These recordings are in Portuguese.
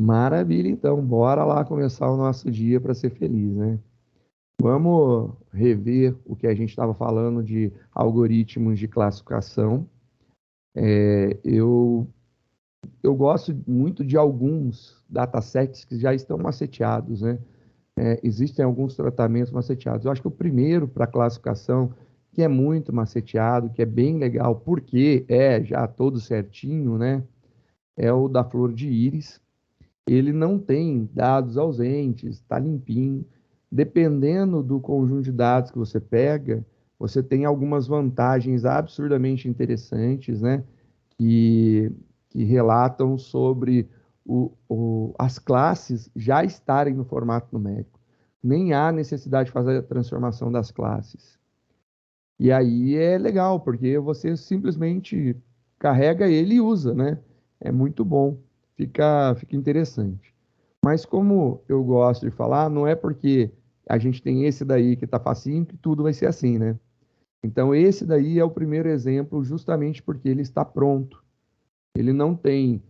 Maravilha, então, bora lá começar o nosso dia para ser feliz, né? Vamos rever o que a gente estava falando de algoritmos de classificação. Eu gosto muito de alguns datasets que já estão maceteados, né? Existem alguns tratamentos maceteados. Eu acho que o primeiro para classificação, que é muito maceteado, que é bem legal, porque é já todo certinho, né? É o da flor de íris. Ele não tem dados ausentes, está limpinho. Dependendo do conjunto de dados que você pega, você tem algumas vantagens absurdamente interessantes, né? Que, que relatam sobre as classes já estarem no formato numérico. Nem há necessidade de fazer a transformação das classes. E aí é legal, porque você simplesmente carrega ele e usa, né? É muito bom, fica interessante. Mas como eu gosto de falar, não é porque a gente tem esse daí que tá facinho que tudo vai ser assim, né? Então esse daí é o primeiro exemplo justamente porque ele está pronto. Ele não tem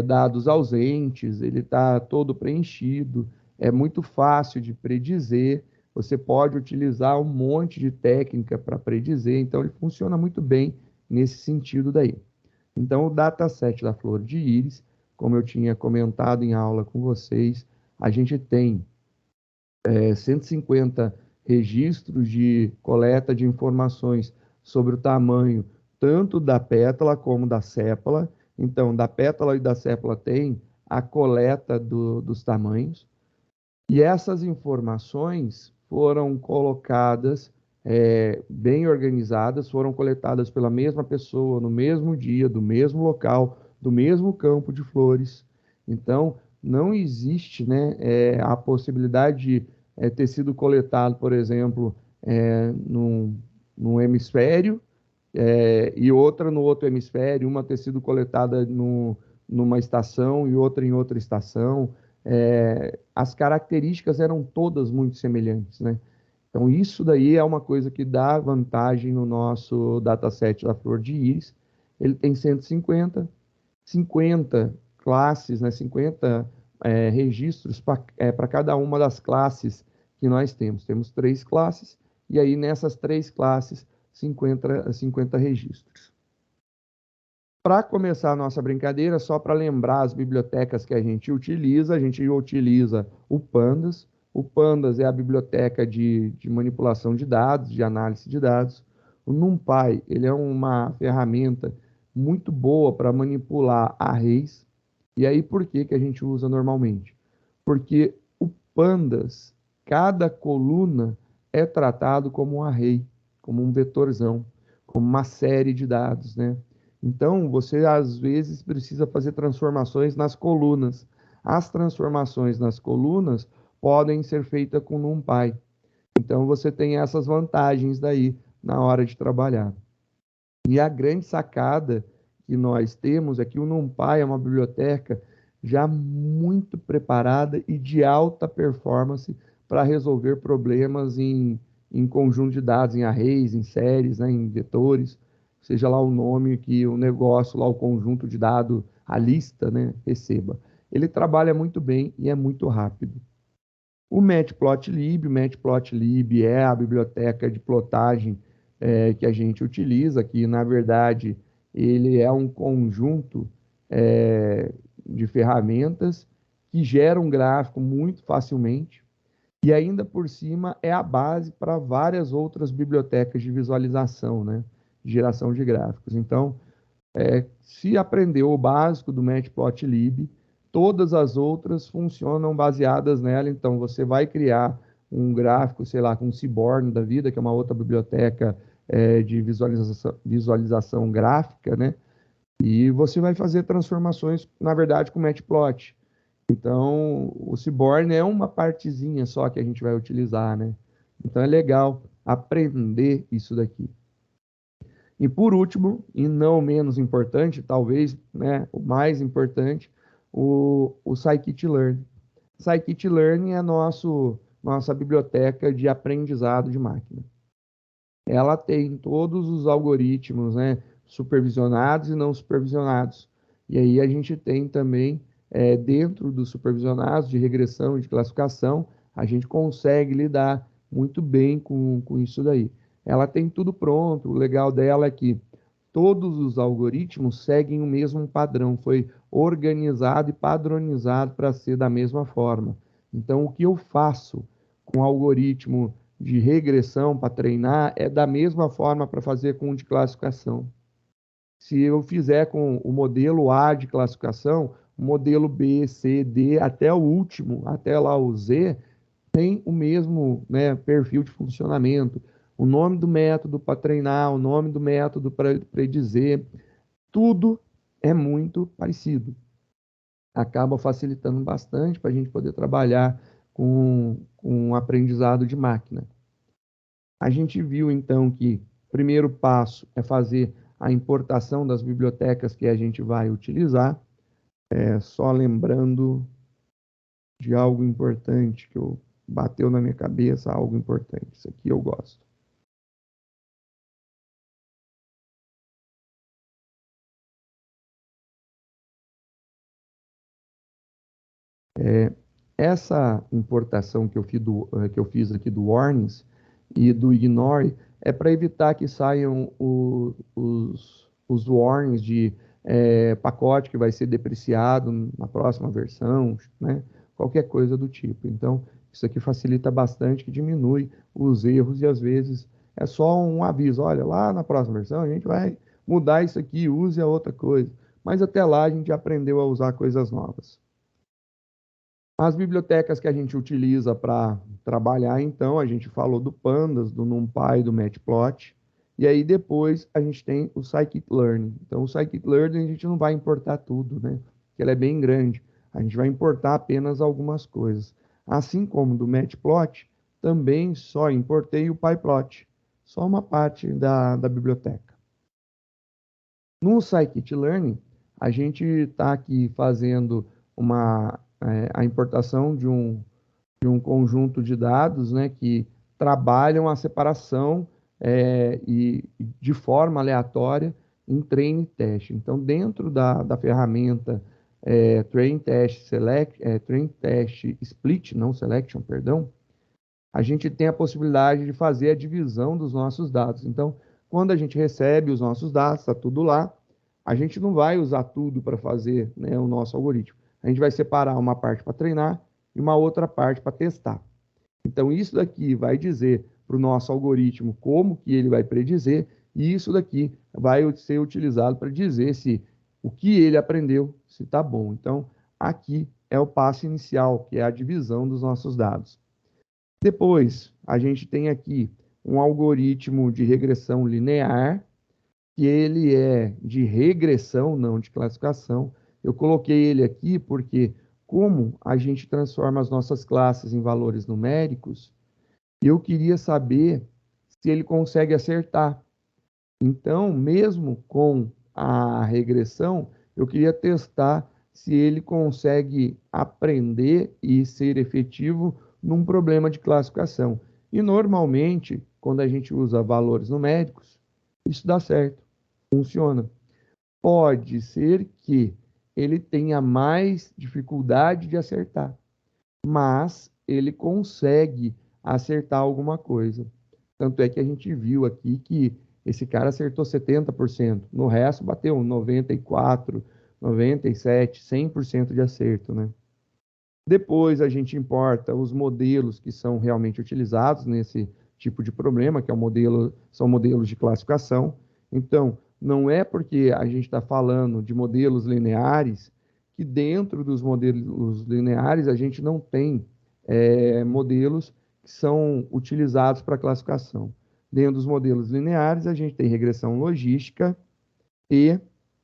dados ausentes, ele está todo preenchido, é muito fácil de predizer. Você pode utilizar um monte de técnica para predizer, então ele funciona muito bem nesse sentido daí. Então, o dataset da flor de íris, como eu tinha comentado em aula com vocês, a gente tem 150 registros de coleta de informações sobre o tamanho tanto da pétala como da sépala. Então, da pétala e da sépala tem a coleta dos tamanhos. E essas informações foram colocadas bem organizadas, foram coletadas pela mesma pessoa, no mesmo dia, do mesmo local, do mesmo campo de flores. Então, não existe, né, a possibilidade de ter sido coletado, por exemplo, num hemisfério e outra no outro hemisfério, uma ter sido coletada numa estação e outra em outra estação. As características eram todas muito semelhantes, né? Então, isso daí é uma coisa que dá vantagem no nosso dataset da flor de íris. Ele tem 150, 50 classes, né? 50 registros para cada uma das classes que nós temos. Temos 3 classes, e aí nessas 3 classes, 50 registros. Para começar a nossa brincadeira, só para lembrar as bibliotecas que a gente utiliza o Pandas. O Pandas é a biblioteca de manipulação de dados, de análise de dados. O NumPy, ele é uma ferramenta muito boa para manipular arrays. E aí, por que que a gente usa normalmente? Porque o Pandas, cada coluna é tratado como um array, como um vetorzão, como uma série de dados, né? Então, você às vezes precisa fazer transformações nas colunas. As transformações nas colunas podem ser feitas com NumPy. Então, você tem essas vantagens daí na hora de trabalhar. E a grande sacada que nós temos é que o NumPy é uma biblioteca já muito preparada e de alta performance para resolver problemas em conjunto de dados, em arrays, em séries, né, em vetores, seja lá o nome que o negócio, lá o conjunto de dados, a lista, né, receba. Ele trabalha muito bem e é muito rápido. O Matplotlib é a biblioteca de plotagem que a gente utiliza, que na verdade ele é um conjunto de ferramentas que geram um gráfico muito facilmente e ainda por cima é a base para várias outras bibliotecas de visualização, né? De geração de gráficos. Então, se aprendeu o básico do Matplotlib, todas as outras funcionam baseadas nela. Então, você vai criar um gráfico, sei lá, com o Seaborn da vida, que é uma outra biblioteca de visualização gráfica, né? E você vai fazer transformações, na verdade, com o Matplot. Então, o Seaborn é uma partezinha só que a gente vai utilizar, né? Então, é legal aprender isso daqui. E por último, e não menos importante, talvez, né, o mais importante, o Scikit-Learn. Scikit-Learn é nossa biblioteca de aprendizado de máquina. Ela tem todos os algoritmos, né, supervisionados e não supervisionados. E aí a gente tem também dentro dos supervisionados de regressão e de classificação, a gente consegue lidar muito bem com isso daí. Ela tem tudo pronto, o legal dela é que todos os algoritmos seguem o mesmo padrão, foi organizado e padronizado para ser da mesma forma. Então, o que eu faço com o algoritmo de regressão para treinar é da mesma forma para fazer com o de classificação. Se eu fizer com o modelo A de classificação, o modelo B, C, D, até o último, até lá o Z, tem o mesmo, né, perfil de funcionamento. O nome do método para treinar, o nome do método para predizer, tudo é muito parecido. Acaba facilitando bastante para a gente poder trabalhar com aprendizado de máquina. A gente viu, então, que o primeiro passo é fazer a importação das bibliotecas que a gente vai utilizar. Só lembrando de algo importante que bateu na minha cabeça, algo importante. Isso aqui eu gosto. Essa importação que eu fiz aqui do Warnings e do Ignore é para evitar que saiam os warnings de pacote que vai ser depreciado na próxima versão, né? Qualquer coisa do tipo. Então, isso aqui facilita bastante, que diminui os erros e às vezes é só um aviso, olha, lá na próxima versão a gente vai mudar isso aqui, use a outra coisa. Mas até lá a gente aprendeu a usar coisas novas. As bibliotecas que a gente utiliza para trabalhar, então, a gente falou do Pandas, do NumPy, do Matplotlib, e aí depois a gente tem o Scikit-learn. Então, o Scikit-learn a gente não vai importar tudo, né? Porque ele é bem grande. A gente vai importar apenas algumas coisas. Assim como do Matplotlib, também só importei o PyPlot, só uma parte da biblioteca. No Scikit-learn, a gente está aqui fazendo a importação de um conjunto de dados, né, que trabalham a separação e de forma aleatória em treino e teste. Então, dentro da ferramenta Train Test Train Test Split, não Selection, perdão, a gente tem a possibilidade de fazer a divisão dos nossos dados. Então, quando a gente recebe os nossos dados, está tudo lá, a gente não vai usar tudo para fazer, né, o nosso algoritmo. A gente vai separar uma parte para treinar e uma outra parte para testar. Então, isso daqui vai dizer para o nosso algoritmo como que ele vai predizer, e isso daqui vai ser utilizado para dizer se o que ele aprendeu, se está bom. Então, aqui é o passo inicial, que é a divisão dos nossos dados. Depois, a gente tem aqui um algoritmo de regressão linear, que ele é de regressão, não de classificação. Eu coloquei ele aqui porque, como a gente transforma as nossas classes em valores numéricos, eu queria saber se ele consegue acertar. Então, mesmo com a regressão, eu queria testar se ele consegue aprender e ser efetivo num problema de classificação. E normalmente, quando a gente usa valores numéricos, isso dá certo, funciona. Pode ser que ele tenha mais dificuldade de acertar, mas ele consegue acertar alguma coisa. Tanto é que a gente viu aqui que esse cara acertou 70%, no resto bateu 94%, 97%, 100% de acerto, né? Depois a gente importa os modelos que são realmente utilizados nesse tipo de problema, que são modelos de classificação. Então, não é porque a gente está falando de modelos lineares que dentro dos modelos lineares a gente não tem modelos que são utilizados para classificação. Dentro dos modelos lineares, a gente tem regressão logística e,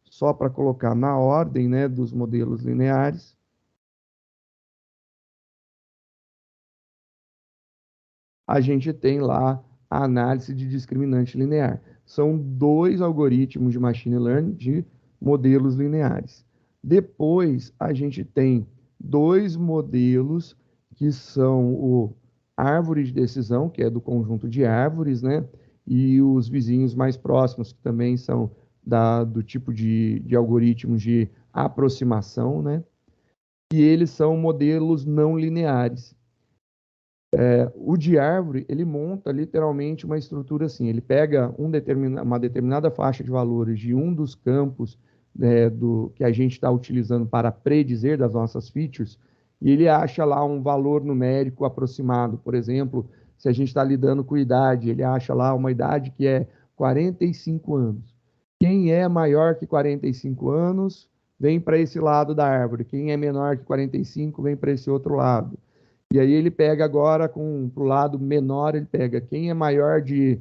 só para colocar na ordem, né, dos modelos lineares, a gente tem lá a análise de discriminante linear. São dois algoritmos de machine learning de modelos lineares. Depois, a gente tem dois modelos que são o árvore de decisão, que é do conjunto de árvores, né? E os vizinhos mais próximos, que também são do tipo de algoritmos de aproximação, né? e eles são modelos não lineares. O de árvore, ele monta literalmente uma estrutura assim, ele pega uma determinada faixa de valores de um dos campos que a gente está utilizando para predizer das nossas features, e ele acha lá um valor numérico aproximado. Por exemplo, se a gente está lidando com idade, ele acha lá uma idade que é 45 anos. Quem é maior que 45 anos, vem para esse lado da árvore. Quem é menor que 45, vem para esse outro lado. E aí ele pega agora, para o lado menor, ele pega quem é maior de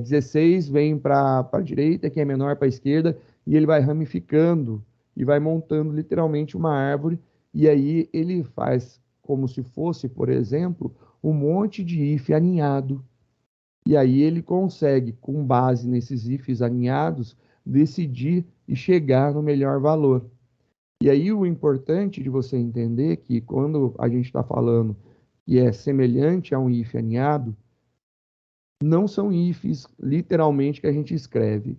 16, vem para a direita, quem é menor para a esquerda, e ele vai ramificando e vai montando literalmente uma árvore, e aí ele faz como se fosse, por exemplo, um monte de if aninhado. E aí ele consegue, com base nesses ifs aninhados, decidir e chegar no melhor valor. E aí o importante de você entender que quando a gente está falando que é semelhante a um if aninhado, não são ifs literalmente que a gente escreve,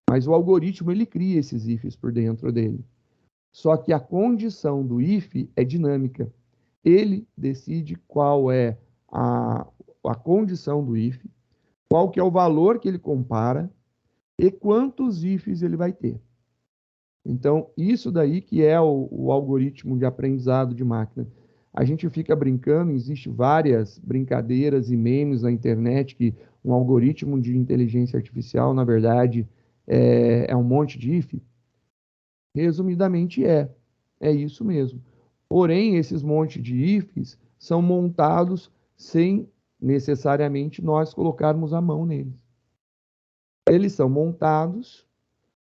mas o algoritmo ele cria esses ifs por dentro dele. Só que a condição do if é dinâmica. Ele decide qual é a condição do if, qual que é o valor que ele compara e quantos ifs ele vai ter. Então, isso daí que é o algoritmo de aprendizado de máquina. A gente fica brincando, existe várias brincadeiras e memes na internet que um algoritmo de inteligência artificial, na verdade, é um monte de if. Resumidamente, é isso mesmo. Porém, esses monte de ifs são montados sem necessariamente nós colocarmos a mão neles. Eles são montados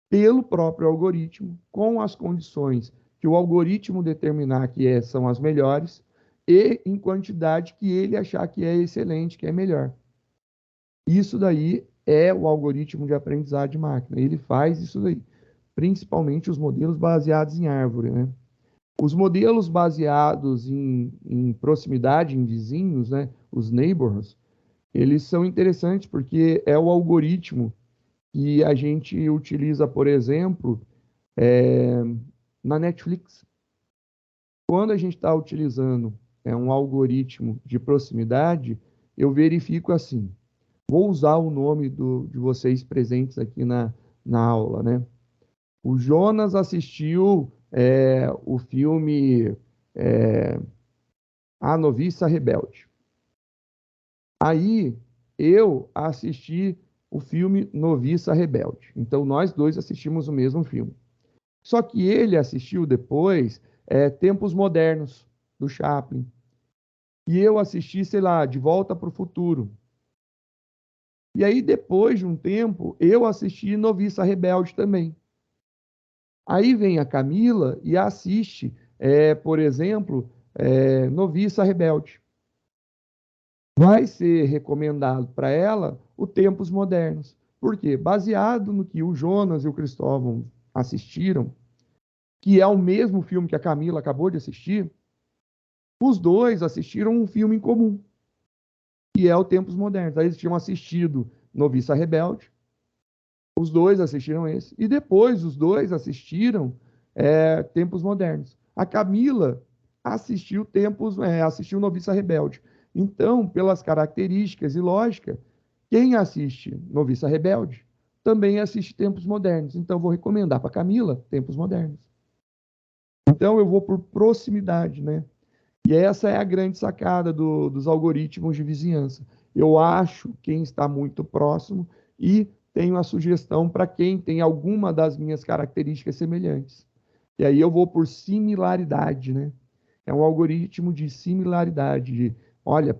pelo próprio algoritmo, com as condições que o algoritmo determinar que são as melhores e em quantidade que ele achar que é excelente, que é melhor. Isso daí é o algoritmo de aprendizado de máquina. Ele faz isso daí, principalmente os modelos baseados em árvore, né? Os modelos baseados em proximidade, em vizinhos, né? Os neighbors, eles são interessantes porque é o algoritmo que a gente utiliza, por exemplo, na Netflix. Quando a gente está utilizando um algoritmo de proximidade, eu verifico assim. Vou usar o nome de vocês presentes aqui na aula, né? O Jonas assistiu o filme A Noviça Rebelde. Aí eu assisti o filme Noviça Rebelde. Então nós dois assistimos o mesmo filme. Só que ele assistiu depois Tempos Modernos, do Chaplin. E eu assisti, sei lá, De Volta para o Futuro. E aí, depois de um tempo, eu assisti Noviça Rebelde também. Aí vem a Camila e assiste, por exemplo, Noviça Rebelde. Vai ser recomendado para ela o Tempos Modernos. Por quê? Baseado no que o Jonas e o Cristóvão assistiram, que é o mesmo filme que a Camila acabou de assistir, os dois assistiram um filme em comum, que é o Tempos Modernos. Aí eles tinham assistido Noviça Rebelde, os dois assistiram esse, e depois os dois assistiram Tempos Modernos. A Camila assistiu Noviça Rebelde. Então, pelas características e lógica, quem assiste Noviça Rebelde também assiste Tempos Modernos. Então, vou recomendar para a Camila Tempos Modernos. Então, eu vou por proximidade, né? E essa é a grande sacada dos algoritmos de vizinhança. Eu acho quem está muito próximo e tenho a sugestão para quem tem alguma das minhas características semelhantes. E aí eu vou por similaridade, né? É um algoritmo de similaridade. Olha,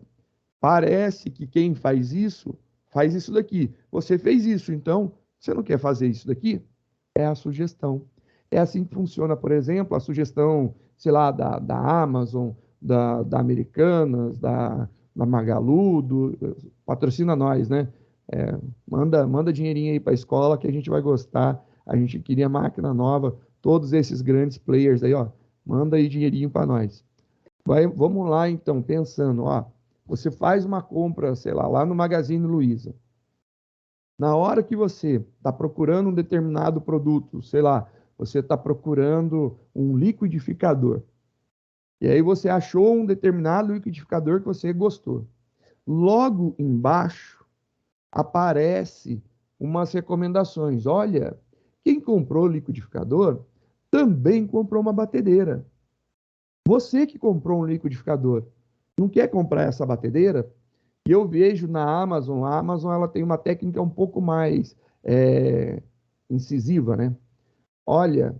parece que quem faz isso daqui. Você fez isso, então você não quer fazer isso daqui? É a sugestão. É assim que funciona, por exemplo, a sugestão, sei lá, da Amazon, da Americanas, da Magalu, patrocina nós, né? Manda dinheirinho aí para a escola que a gente vai gostar. A gente queria máquina nova, todos esses grandes players aí, ó, manda aí dinheirinho para nós. Vamos lá, então, pensando, ó, você faz uma compra, sei lá no Magazine Luiza. Na hora que você está procurando um determinado produto, sei lá, você está procurando um liquidificador. E aí você achou um determinado liquidificador que você gostou. Logo embaixo aparece umas recomendações. Olha, quem comprou o liquidificador também comprou uma batedeira. Você que comprou um liquidificador, não quer comprar essa batedeira? E eu vejo na Amazon, a Amazon ela tem uma técnica um pouco mais incisiva, né? Olha,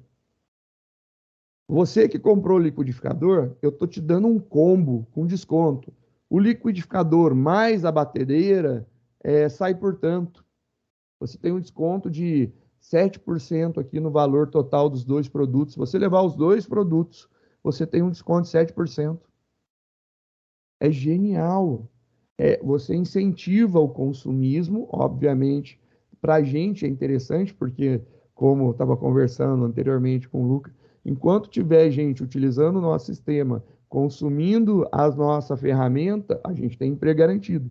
você que comprou o liquidificador, eu estou te dando um combo com desconto. O liquidificador mais a batedeira sai por tanto. Você tem um desconto de 7% aqui no valor total dos dois produtos. Se você levar os dois produtos, você tem um desconto de 7%. É genial. Você incentiva o consumismo, obviamente. Para a gente é interessante, porque, como eu estava conversando anteriormente com o Lucas, enquanto tiver gente utilizando o nosso sistema, consumindo a nossa ferramenta, a gente tem emprego garantido.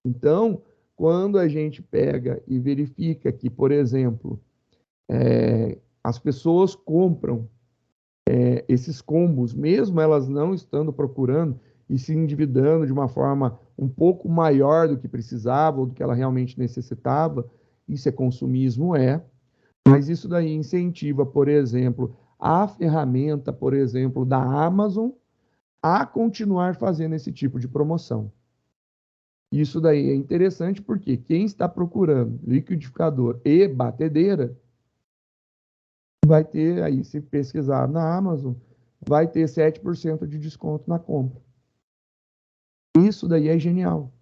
Então, quando a gente pega e verifica que, por exemplo, as pessoas compram esses combos, mesmo elas não estando procurando e se endividando de uma forma um pouco maior do que precisava ou do que ela realmente necessitava, isso é consumismo, mas isso daí incentiva, por exemplo, a ferramenta, por exemplo, da Amazon a continuar fazendo esse tipo de promoção. Isso daí é interessante porque quem está procurando liquidificador e batedeira vai ter aí, se pesquisar na Amazon, vai ter 7% de desconto na compra. Isso daí é genial,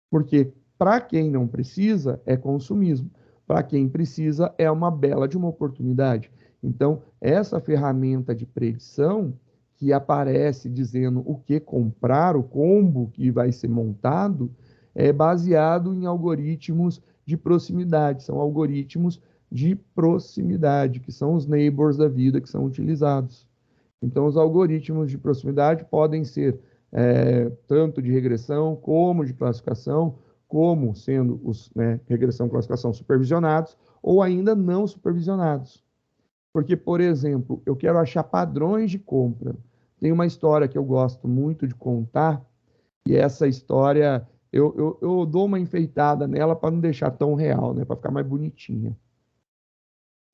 porque para quem não precisa, é consumismo. Para quem precisa, é uma bela de uma oportunidade. Então, essa ferramenta de predição que aparece dizendo o que comprar, o combo que vai ser montado, é baseado em algoritmos de proximidade. São algoritmos de proximidade, que são os neighbors da vida que são utilizados. Então, os algoritmos de proximidade podem ser tanto de regressão como de classificação, como sendo os regressão e classificação supervisionados ou ainda não supervisionados. Porque, por exemplo, eu quero achar padrões de compra. Tem uma história que eu gosto muito de contar, e essa história eu dou uma enfeitada nela para não deixar tão real, né, para ficar mais bonitinha.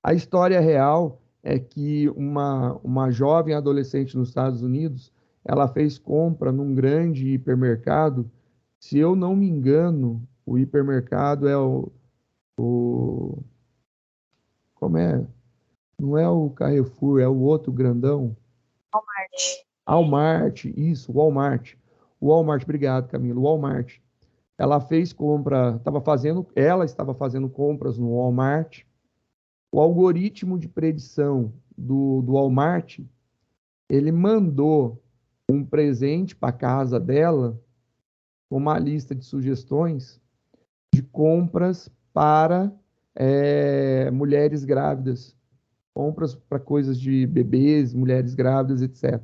A história real é que uma jovem adolescente nos Estados Unidos, ela fez compra num grande hipermercado. Se eu não me engano, o hipermercado é o como é? Não é o Carrefour, é o outro grandão. Walmart. Walmart, isso, Walmart. Walmart, obrigado, Camilo. Walmart. Ela fez compra, ela estava fazendo compras no Walmart. O algoritmo de predição do Walmart, ele mandou um presente para casa dela com uma lista de sugestões de compras para mulheres grávidas, compras para coisas de bebês, mulheres grávidas, etc.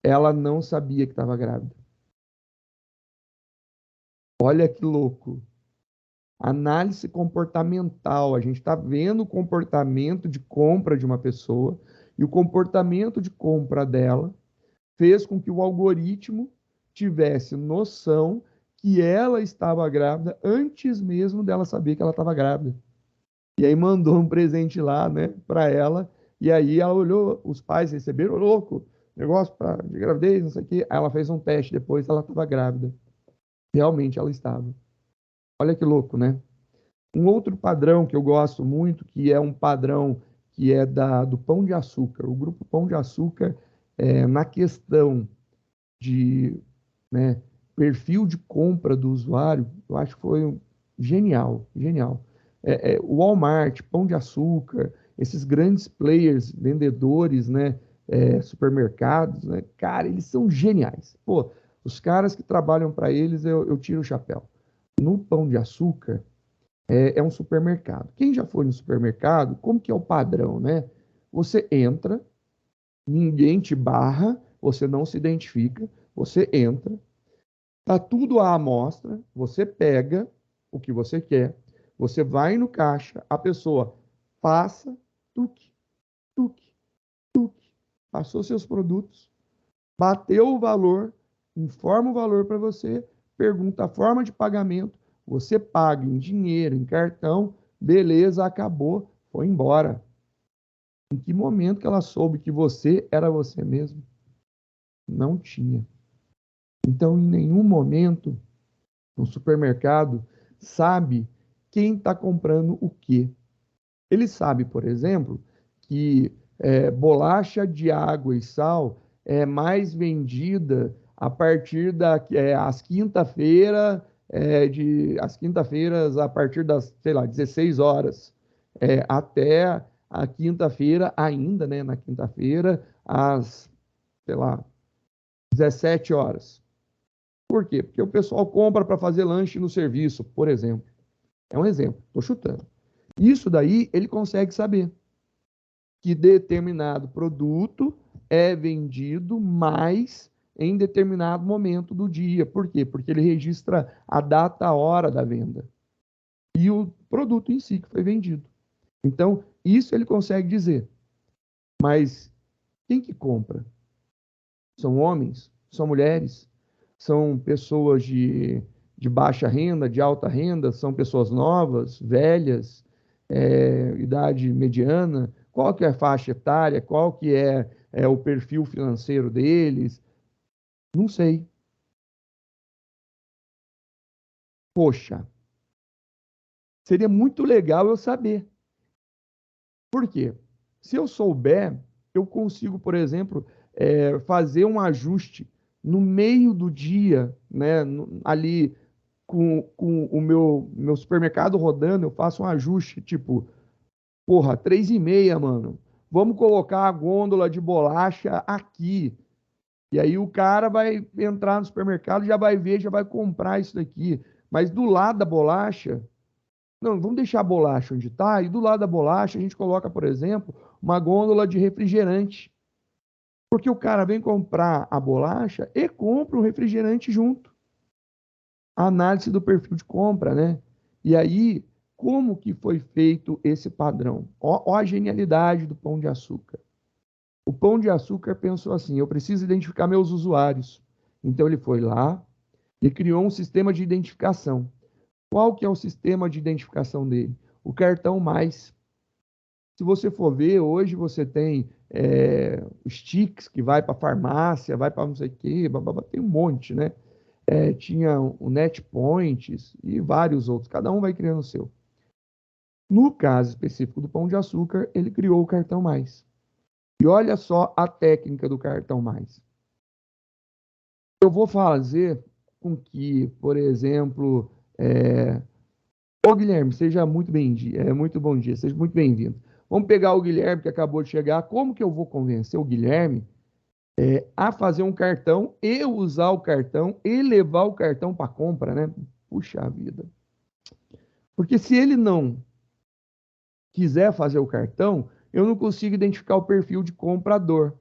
Ela não sabia que estava grávida. Olha que louco. Análise comportamental. A gente está vendo o comportamento de compra de uma pessoa e o comportamento de compra dela fez com que o algoritmo tivesse noção que ela estava grávida antes mesmo dela saber que ela estava grávida. E aí mandou um presente lá, né, para ela. E aí ela olhou, os pais receberam, louco, negócio de gravidez, não sei o quê. Aí ela fez um teste depois, ela estava grávida. Realmente ela estava. Olha que louco, né? Um outro padrão que eu gosto muito, que é um padrão que é do Pão de Açúcar. O grupo Pão de Açúcar, na questão de né, perfil de compra do usuário, eu acho que foi genial, genial. O Walmart, Pão de Açúcar, esses grandes players, vendedores, né, supermercados, né, cara, eles são geniais. Pô, os caras que trabalham para eles, eu tiro o chapéu. No Pão de Açúcar, é um supermercado. Quem já foi no supermercado, como que é o padrão, né? Você entra, ninguém te barra, você não se identifica, você entra, tá tudo à amostra, você pega o que você quer, você vai no caixa, a pessoa passa, tuque, tuque, tuque, passou seus produtos, bateu o valor, informa o valor para você, pergunta a forma de pagamento, você paga em dinheiro, em cartão, beleza, acabou, foi embora. Em que momento que ela soube que você era você mesmo? Não tinha. Então, em nenhum momento, no supermercado sabe quem está comprando o quê. Ele sabe, por exemplo, que bolacha de água e sal é mais vendida a partir das quinta-feira, as quinta-feiras a partir das, sei lá, 16 horas, até a quinta-feira, ainda, né, na quinta-feira, às, sei lá, 17 horas. Por quê? Porque o pessoal compra para fazer lanche no serviço, por exemplo. É um exemplo, estou chutando. Isso daí ele consegue saber que determinado produto é vendido mais em determinado momento do dia. Por quê? Porque ele registra a data, a hora da venda e o produto em si que foi vendido. Então, isso ele consegue dizer. Mas quem que compra? São homens? São mulheres? São pessoas de baixa renda, de alta renda? São pessoas novas, velhas, idade mediana? Qual que é a faixa etária? Qual que é o perfil financeiro deles? Não sei. Poxa, seria muito legal eu saber. Por quê? Se eu souber, eu consigo, por exemplo, fazer um ajuste no meio do dia, né, ali com o meu supermercado rodando, eu faço um ajuste, tipo, porra, 3,5, mano. Vamos colocar a gôndola de bolacha aqui. E aí o cara vai entrar no supermercado, já vai ver, já vai comprar isso daqui. Mas do lado da bolacha, não, vamos deixar a bolacha onde está, e do lado da bolacha a gente coloca, por exemplo, uma gôndola de refrigerante. Porque o cara vem comprar a bolacha e compra o refrigerante junto. A análise do perfil de compra, né? E aí, como que foi feito esse padrão? Ó a genialidade do Pão de Açúcar. O Pão de Açúcar pensou assim: eu preciso identificar meus usuários. Então ele foi lá e criou um sistema de identificação. Qual que é o sistema de identificação dele? O cartão mais. Se você for ver, hoje você tem sticks que vai para farmácia, vai para não sei o quê, tem um monte, né? Tinha o NetPoints e vários outros, cada um vai criando o seu. No caso específico do Pão de Açúcar, ele criou o cartão mais. E olha só a técnica do cartão mais. Eu vou fazer com que, por exemplo, ô Guilherme, seja muito bem-vindo, muito bom dia, seja muito bem-vindo. Vamos pegar o Guilherme que acabou de chegar. Como que eu vou convencer o Guilherme a fazer um cartão e usar o cartão e levar o cartão para compra, né? Puxa vida. Porque se ele não quiser fazer o cartão, eu não consigo identificar o perfil de comprador.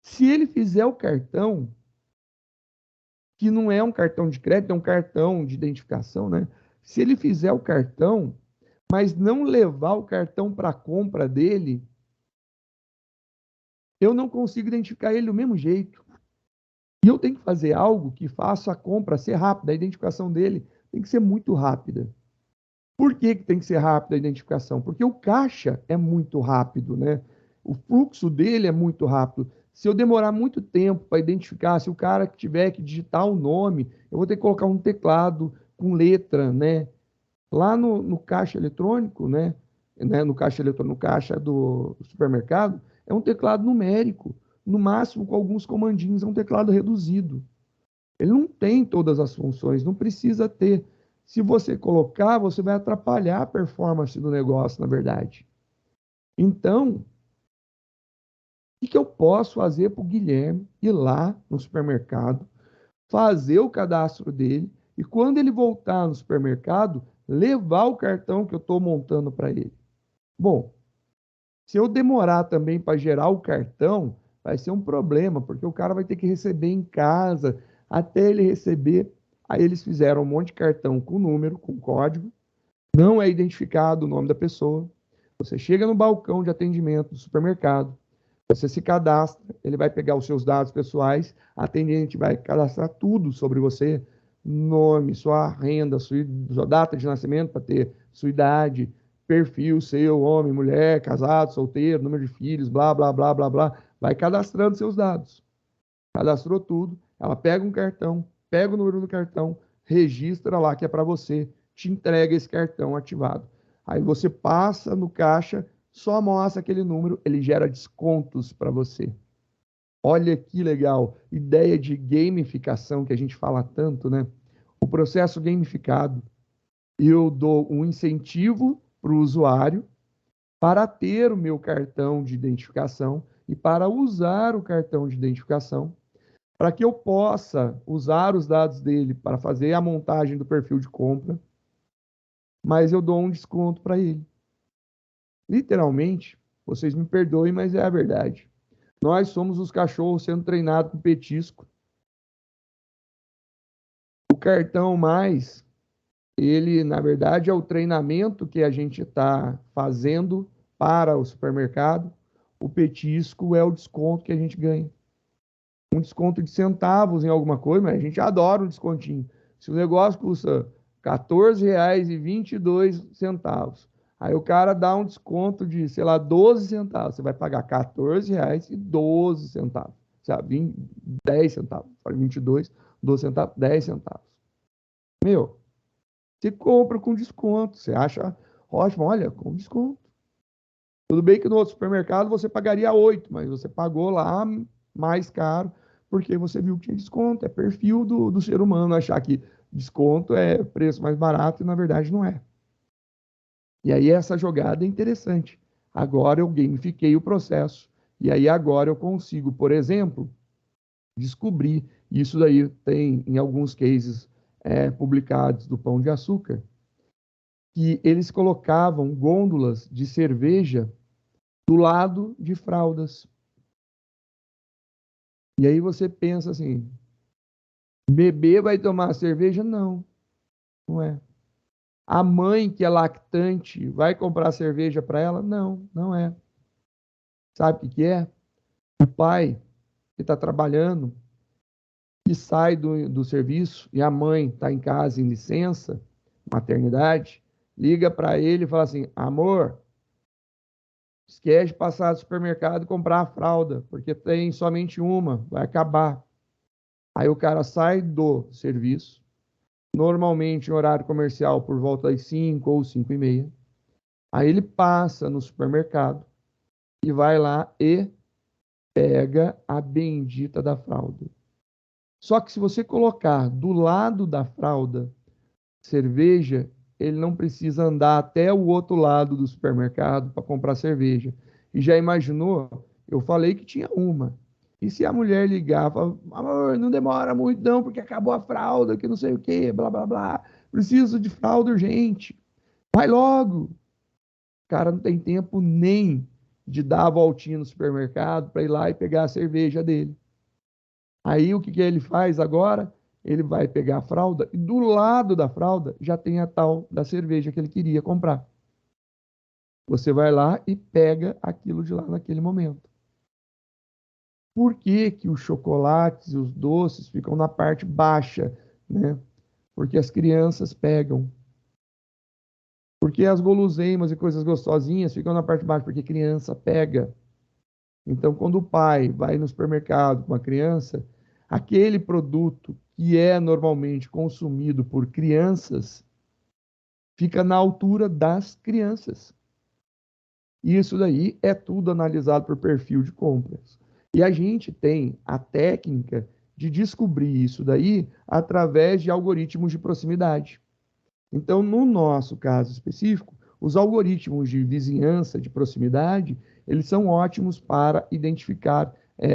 Se ele fizer o cartão, que não é um cartão de crédito, é um cartão de identificação, né? Se ele fizer o cartão, mas não levar o cartão para a compra dele, eu não consigo identificar ele do mesmo jeito. E eu tenho que fazer algo que faça a compra ser rápida, a identificação dele tem que ser muito rápida. Por que tem que ser rápida a identificação? Porque o caixa é muito rápido, né? O fluxo dele é muito rápido. Se eu demorar muito tempo para identificar, se o cara tiver que digitar o nome, eu vou ter que colocar um teclado com letra, né? Lá no caixa eletrônico, né? No caixa eletrônico, no caixa do supermercado, é um teclado numérico, no máximo com alguns comandinhos, é um teclado reduzido. Ele não tem todas as funções, não precisa ter. Se você colocar, você vai atrapalhar a performance do negócio, na verdade. Então, o que eu posso fazer para o Guilherme ir lá no supermercado, fazer o cadastro dele e quando ele voltar no supermercado, levar o cartão que eu estou montando para ele? Bom, se eu demorar também para gerar o cartão, vai ser um problema, porque o cara vai ter que receber em casa, até ele receber. Aí eles fizeram um monte de cartão com número, com código, não é identificado o nome da pessoa. Você chega no balcão de atendimento do supermercado, Você se cadastra, ele vai pegar os seus dados pessoais, a atendente vai cadastrar tudo sobre você, nome, sua renda, sua data de nascimento para ter sua idade, perfil seu, homem, mulher, casado, solteiro, número de filhos, blá, blá, blá, blá, blá. Vai cadastrando seus dados. Cadastrou tudo, ela pega um cartão, pega o número do cartão, registra lá que é para você, te entrega esse cartão ativado. Aí você passa no caixa, só mostra aquele número, ele gera descontos para você. Olha que legal, ideia de gamificação que a gente fala tanto, né? O processo gamificado, eu dou um incentivo para o usuário para ter o meu cartão de identificação e para usar o cartão de identificação, para que eu possa usar os dados dele para fazer a montagem do perfil de compra, mas eu dou um desconto para ele. Literalmente, vocês me perdoem, mas é a verdade. Nós somos os cachorros sendo treinados com petisco. O cartão mais, ele, na verdade, é o treinamento que a gente está fazendo para o supermercado. O petisco é o desconto que a gente ganha. Um desconto de centavos em alguma coisa, mas a gente adora um descontinho. Se o negócio custa R$14,22, aí o cara dá um desconto de, sei lá, 12 centavos. Você vai pagar R$14,12. Sabe? 10 centavos. 22, 12 centavos, 10 centavos. Meu, você compra com desconto. Você acha ótimo, olha, com desconto. Tudo bem que no outro supermercado você pagaria 8, mas você pagou lá mais caro porque você viu que tinha desconto. É perfil do ser humano achar que desconto é preço mais barato e na verdade não é. E aí essa jogada é interessante. Agora eu gamifiquei o processo e aí agora eu consigo, por exemplo, descobrir, isso daí tem em alguns cases publicados do Pão de Açúcar, que eles colocavam gôndolas de cerveja do lado de fraldas. E aí você pensa assim, bebê vai tomar cerveja? Não, não é. A mãe que é lactante vai comprar cerveja para ela? Não, não é. Sabe o que é? O pai que está trabalhando, que sai do serviço e a mãe está em casa em licença, maternidade, liga para ele e fala assim, amor, esquece de passar no supermercado e comprar a fralda, porque tem somente uma, vai acabar. Aí o cara sai do serviço, normalmente em horário comercial por volta das 5 ou 5:30. Aí ele passa no supermercado e vai lá e pega a bendita da fralda. Só que se você colocar do lado da fralda cerveja, ele não precisa andar até o outro lado do supermercado para comprar cerveja. E já imaginou? Eu falei que tinha uma. E se a mulher ligar, fala, amor, não demora muito não, porque acabou a fralda, que não sei o quê, blá, blá, blá. Preciso de fralda urgente. Vai logo. O cara não tem tempo nem de dar a voltinha no supermercado para ir lá e pegar a cerveja dele. Aí o que que ele faz agora? Ele vai pegar a fralda e do lado da fralda já tem a tal da cerveja que ele queria comprar. Você vai lá e pega aquilo de lá naquele momento. Por que que os chocolates e os doces ficam na parte baixa, né? Porque as crianças pegam. Porque as guloseimas e coisas gostosinhas ficam na parte baixa, porque criança pega. Então, quando o pai vai no supermercado com a criança, aquele produto que é normalmente consumido por crianças fica na altura das crianças. E isso daí é tudo analisado por perfil de compras. E a gente tem a técnica de descobrir isso daí através de algoritmos de proximidade. Então, no nosso caso específico, os algoritmos de vizinhança, de proximidade, eles são ótimos para identificar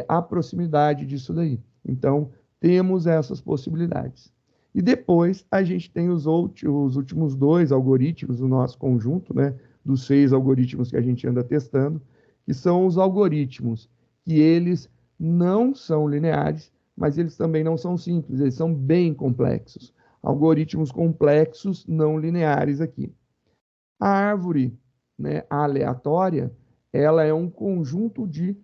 a proximidade disso daí. Então, temos essas possibilidades. E depois, a gente tem os últimos dois algoritmos do nosso conjunto, né, dos 6 algoritmos que a gente anda testando, que são os algoritmos que eles não são lineares, mas eles também não são simples, eles são bem complexos. Algoritmos complexos não lineares aqui. A árvore, né, aleatória, ela é um conjunto de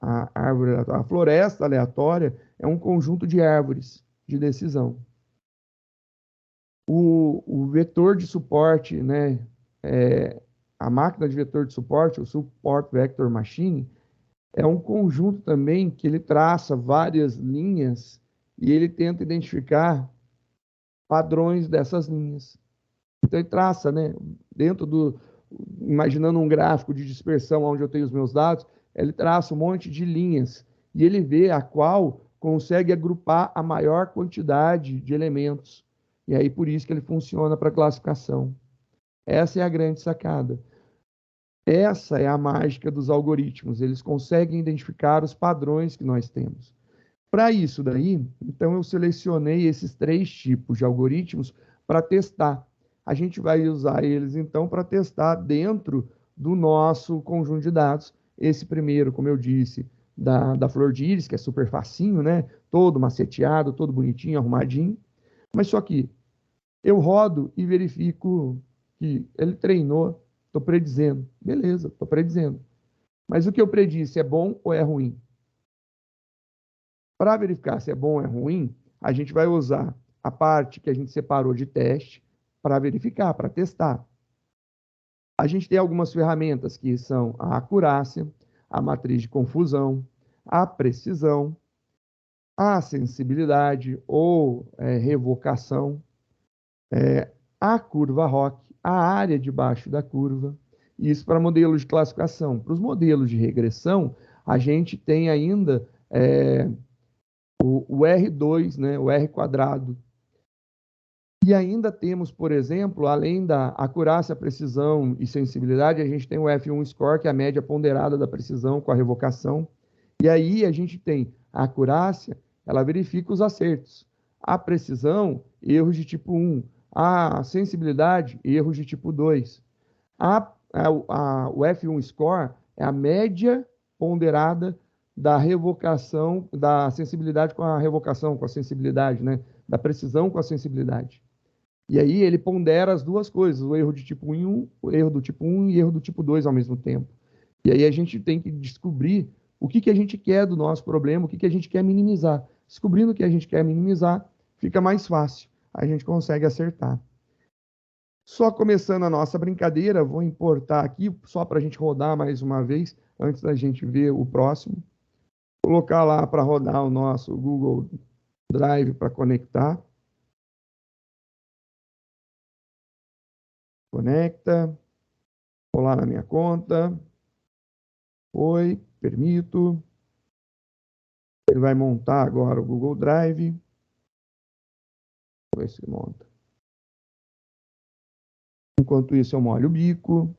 A floresta aleatória é um conjunto de árvores de decisão. O vetor de suporte, né, a máquina de vetor de suporte, o Support Vector Machine, é um conjunto também que ele traça várias linhas e ele tenta identificar padrões dessas linhas. Então ele traça, né, imaginando um gráfico de dispersão onde eu tenho os meus dados, ele traça um monte de linhas e ele vê a qual consegue agrupar a maior quantidade de elementos. E aí por isso que ele funciona para classificação. Essa é a grande sacada. Essa é a mágica dos algoritmos. Eles conseguem identificar os padrões que nós temos. Para isso daí, então eu selecionei esses 3 tipos de algoritmos para testar. A gente vai usar eles então para testar dentro do nosso conjunto de dados. Esse primeiro, como eu disse, da flor de íris, que é super facinho, né? Todo maceteado, todo bonitinho, arrumadinho. Mas só que eu rodo e verifico que ele treinou, estou predizendo. Beleza, estou predizendo. Mas o que eu predisse é bom ou é ruim? Para verificar se é bom ou é ruim, a gente vai usar a parte que a gente separou de teste para verificar, para testar. A gente tem algumas ferramentas que são a acurácia, a matriz de confusão, a precisão, a sensibilidade ou revocação, a curva ROC, a área debaixo da curva. Isso para modelos de classificação. Para os modelos de regressão, a gente tem ainda o R2, né, o R quadrado. E ainda temos, por exemplo, além da acurácia, precisão e sensibilidade, a gente tem o F1 score, que é a média ponderada da precisão com a revocação. E aí a gente tem a acurácia, ela verifica os acertos. A precisão, erros de tipo 1. A sensibilidade, erros de tipo 2. O F1 score é a média ponderada da revocação, da sensibilidade com a revocação, com a sensibilidade, né? Da precisão com a sensibilidade. E aí ele pondera as duas coisas, o erro de tipo 1, o erro do tipo 1 e erro do tipo 2 ao mesmo tempo. E aí a gente tem que descobrir o que a gente quer do nosso problema, o que a gente quer minimizar. Descobrindo o que a gente quer minimizar, fica mais fácil, a gente consegue acertar. Só começando a nossa brincadeira, vou importar aqui, só para a gente rodar mais uma vez, antes da gente ver o próximo. Colocar lá para rodar o nosso Google Drive para conectar. Conecta. Vou lá na minha conta. Oi, permito. Ele vai montar agora o Google Drive. Vou ver se monta. Enquanto isso, eu molho o bico.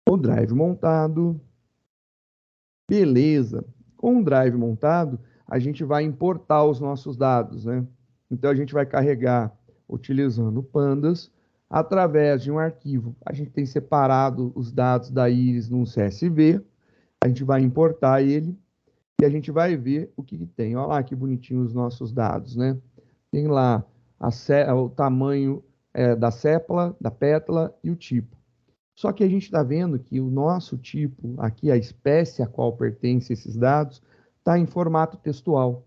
O Drive montado. Beleza. Com o Drive montado, a gente vai importar os nossos dados, né? Então, a gente vai carregar utilizando o Pandas através de um arquivo. A gente tem separado os dados da Iris num CSV. A gente vai importar ele e a gente vai ver o que tem. Olha lá que bonitinho os nossos dados, né? Tem lá o tamanho da sépala, da pétala e o tipo. Só que a gente está vendo que o nosso tipo, aqui a espécie a qual pertence esses dados, está em formato textual.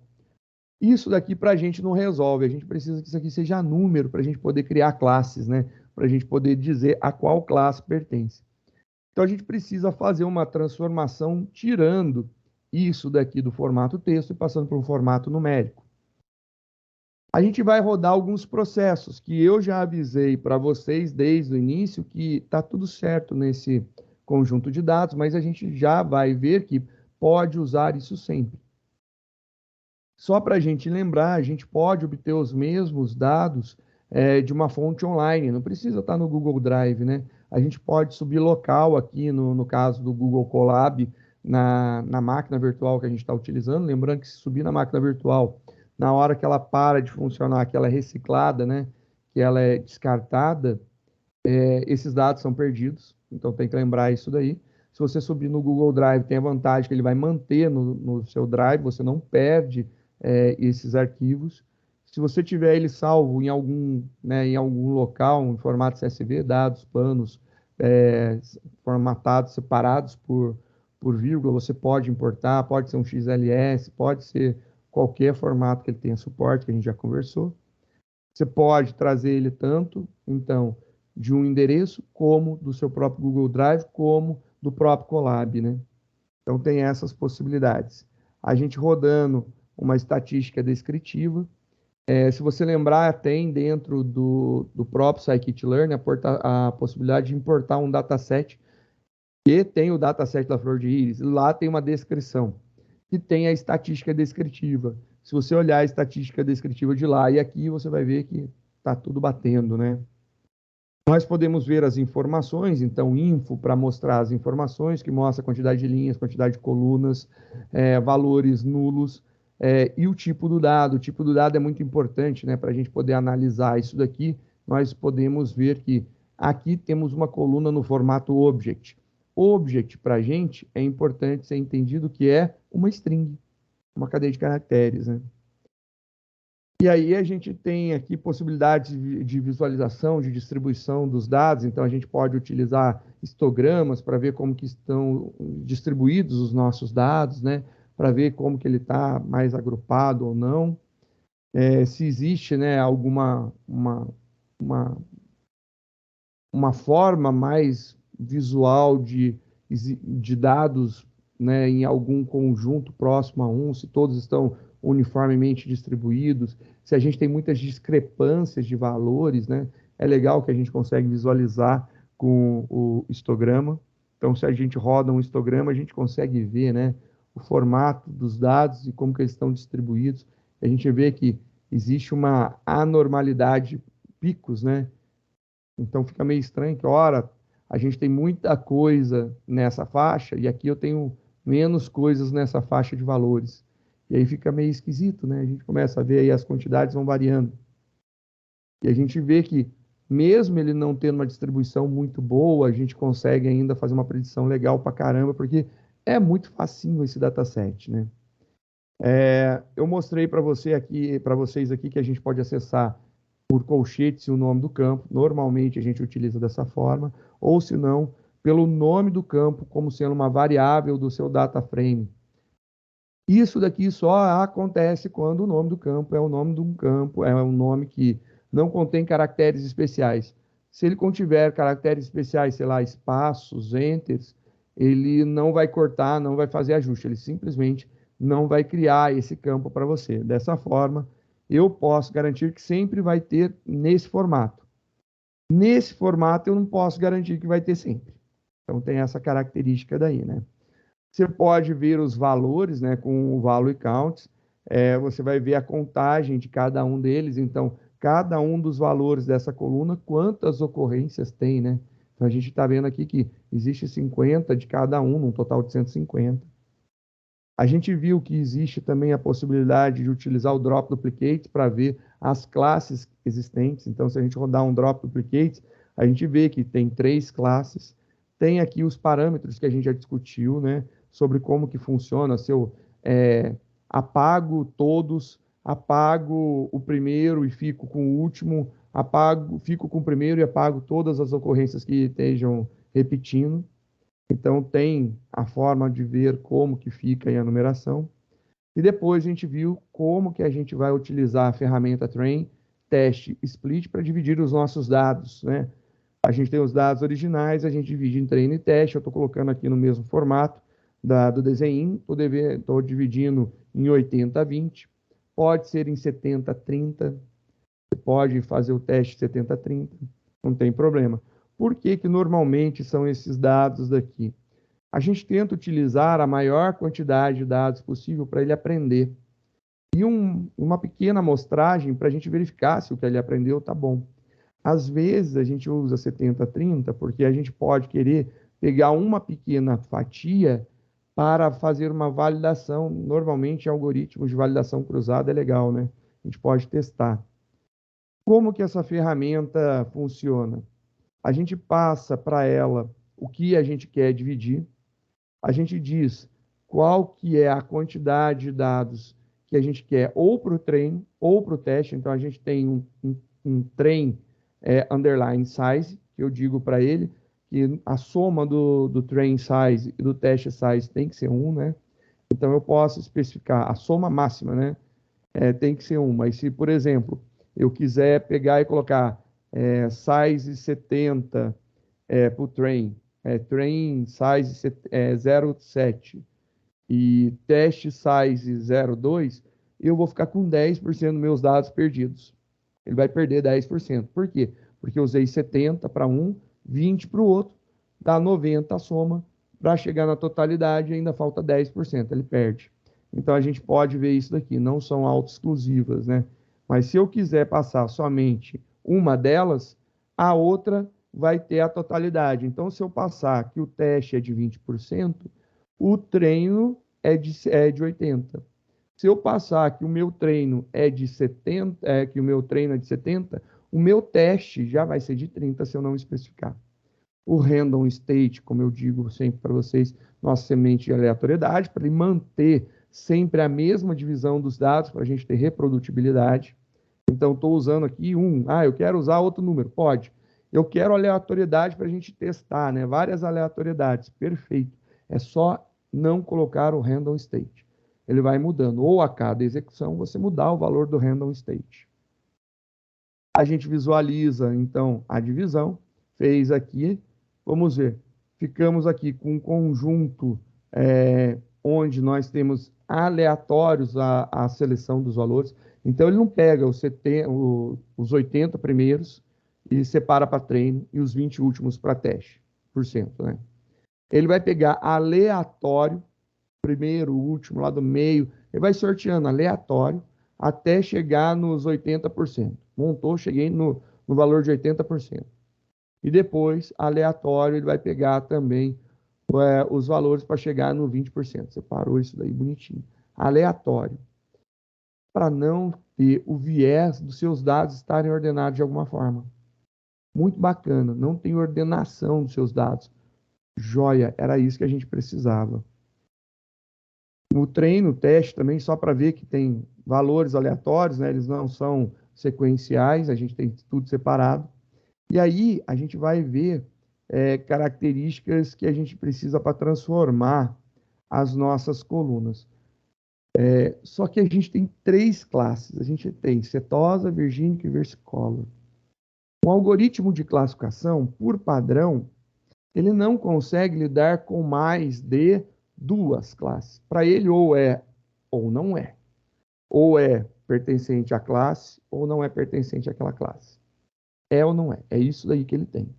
Isso daqui para a gente não resolve, a gente precisa que isso aqui seja número para a gente poder criar classes, né? Para a gente poder dizer a qual classe pertence. Então a gente precisa fazer uma transformação tirando isso daqui do formato texto e passando para um formato numérico. A gente vai rodar alguns processos que eu já avisei para vocês desde o início que está tudo certo nesse conjunto de dados, mas a gente já vai ver que pode usar isso sempre. Só para a gente lembrar, a gente pode obter os mesmos dados de uma fonte online, não precisa estar no Google Drive, né? A gente pode subir local aqui, no caso do Google Colab, na máquina virtual que a gente está utilizando. Lembrando que se subir na máquina virtual, na hora que ela para de funcionar, que ela é reciclada, né? Que ela é descartada, esses dados são perdidos. Então tem que lembrar isso daí. Se você subir no Google Drive, tem a vantagem que ele vai manter no seu Drive, você não perde esses arquivos. Se você tiver ele salvo em algum, né, em algum local, em formato CSV, dados, panos, formatados, separados por vírgula, você pode importar, pode ser um XLS, pode ser qualquer formato que ele tenha suporte, que a gente já conversou. Você pode trazer ele tanto, então, de um endereço, como do seu próprio Google Drive, como do próprio Colab, né? Então, tem essas possibilidades. A gente rodando uma estatística descritiva. Se você lembrar, tem dentro do próprio Scikit-Learn a possibilidade de importar um dataset, que tem o dataset da flor de íris. Lá tem uma descrição, que tem a estatística descritiva. Se você olhar a estatística descritiva de lá e aqui, você vai ver que está tudo batendo, né? Nós podemos ver as informações, então, info para mostrar as informações, que mostra a quantidade de linhas, quantidade de colunas, valores nulos, e o tipo do dado. O tipo do dado é muito importante, né, para a gente poder analisar isso daqui. Nós podemos ver que aqui temos uma coluna no formato object. Object, para a gente, é importante ser entendido que é uma string, uma cadeia de caracteres, né? E aí a gente tem aqui possibilidades de visualização, de distribuição dos dados, então a gente pode utilizar histogramas para ver como que estão distribuídos os nossos dados, né? Para ver como que ele está mais agrupado ou não. Se existe, né, uma forma mais visual de dados, né, em algum conjunto próximo a um, se todos estão uniformemente distribuídos, se a gente tem muitas discrepâncias de valores, né, é legal que a gente consegue visualizar com o histograma. Então, se a gente roda um histograma, a gente consegue ver, né, o formato dos dados e como que eles estão distribuídos. A gente vê que existe uma anormalidade, picos, né? Então fica meio estranho que, ora, a gente tem muita coisa nessa faixa e aqui eu tenho menos coisas nessa faixa de valores. E aí fica meio esquisito, né? A gente começa a ver aí as quantidades vão variando. E a gente vê que, mesmo ele não tendo uma distribuição muito boa, a gente consegue ainda fazer uma predição legal pra caramba, porque é muito facinho esse dataset, né? Eu mostrei para vocês aqui que a gente pode acessar por colchetes e o nome do campo. Normalmente a gente utiliza dessa forma, ou se não, pelo nome do campo como sendo uma variável do seu data frame. Isso daqui só acontece quando o nome do campo é o nome de um campo, é um nome que não contém caracteres especiais. Se ele contiver caracteres especiais, sei lá, espaços, enters, ele não vai cortar, não vai fazer ajuste, ele simplesmente não vai criar esse campo para você. Dessa forma, eu posso garantir que sempre vai ter nesse formato. Nesse formato, eu não posso garantir que vai ter sempre. Então, tem essa característica daí, né? Você pode ver os valores, né, com o value count. Você vai ver a contagem de cada um deles. Então, cada um dos valores dessa coluna, quantas ocorrências tem, né? Então, a gente está vendo aqui que existe 50 de cada um, num total de 150. A gente viu que existe também a possibilidade de utilizar o drop duplicate para ver as classes existentes. Então, se a gente rodar um drop duplicate, a gente vê que tem 3 classes. Tem aqui os parâmetros que a gente já discutiu, né? Sobre como que funciona, se eu apago todos, apago o primeiro e fico com o último, fico com o primeiro e apago todas as ocorrências que estejam repetindo. Então, tem a forma de ver como que fica aí a numeração. E depois a gente viu como que a gente vai utilizar a ferramenta Train, Teste, Split para dividir os nossos dados, né? A gente tem os dados originais, a gente divide em treino e teste. Eu estou colocando aqui no mesmo formato do desenho. Estou dividindo em 80-20. Pode ser em 70-30. Você pode fazer o teste 70-30. Não tem problema. Por que que normalmente são esses dados daqui? A gente tenta utilizar a maior quantidade de dados possível para ele aprender. E uma pequena amostragem para a gente verificar se o que ele aprendeu está bom. Às vezes a gente usa 70-30 porque a gente pode querer pegar uma pequena fatia para fazer uma validação. Normalmente, algoritmos de validação cruzada é legal, né? A gente pode testar. Como que essa ferramenta funciona? A gente passa para ela o que a gente quer dividir. A gente diz qual que é a quantidade de dados que a gente quer ou para o treino ou para o teste. Então, a gente tem um train underline size, que eu digo para ele que a soma do train size e do teste size tem que ser 1, né? Então, eu posso especificar a soma máxima, né? Tem que ser 1. Mas se, por exemplo, eu quiser pegar e colocar size 70 para o train, train size 0,7 e teste size 0,2, eu vou ficar com 10% dos meus dados perdidos. Ele vai perder 10%. Por quê? Porque eu usei 70 para um, 20 para o outro, dá 90 a soma, para chegar na totalidade ainda falta 10%, ele perde. Então a gente pode ver isso daqui, não são auto-exclusivas, né? Mas se eu quiser passar somente uma delas, a outra vai ter a totalidade. Então, se eu passar que o teste é de 20%, o treino é de 80%. Se eu passar que o meu treino é de 70%, que o meu treino é de 70%, o meu teste já vai ser de 30% se eu não especificar. O random state, como eu digo sempre para vocês, nossa semente de aleatoriedade, para ele manter sempre a mesma divisão dos dados, para a gente ter reprodutibilidade. Então, estou usando aqui eu quero usar outro número, pode. Eu quero aleatoriedade para a gente testar, né? Várias aleatoriedades, perfeito. É só não colocar o random state. Ele vai mudando, ou a cada execução você mudar o valor do random state. A gente visualiza, então, a divisão, fez aqui, vamos ver, ficamos aqui com um conjunto onde nós temos aleatórios a seleção dos valores. Então, ele não pega os 80 primeiros e separa para treino e os 20 últimos para teste, por cento, né? Ele vai pegar aleatório, primeiro, último, lá do meio, ele vai sorteando aleatório até chegar nos 80%. Montou, cheguei no valor de 80%. E depois, aleatório, ele vai pegar também os valores para chegar no 20%. Separou isso daí bonitinho. Aleatório. Para não ter o viés dos seus dados estarem ordenados de alguma forma. Muito bacana. Não tem ordenação dos seus dados. Joia, era isso que a gente precisava. No treino, teste também, só para ver que tem valores aleatórios, né? Eles não são sequenciais, a gente tem tudo separado. E aí a gente vai ver características que a gente precisa para transformar as nossas colunas. Só que a gente tem 3 classes. A gente tem setosa, virgínica e versicolor. O algoritmo de classificação, por padrão, ele não consegue lidar com mais de 2 classes. Para ele, ou é ou não é. Ou é pertencente à classe, ou não é pertencente àquela classe. É ou não é. É isso daí que ele tem.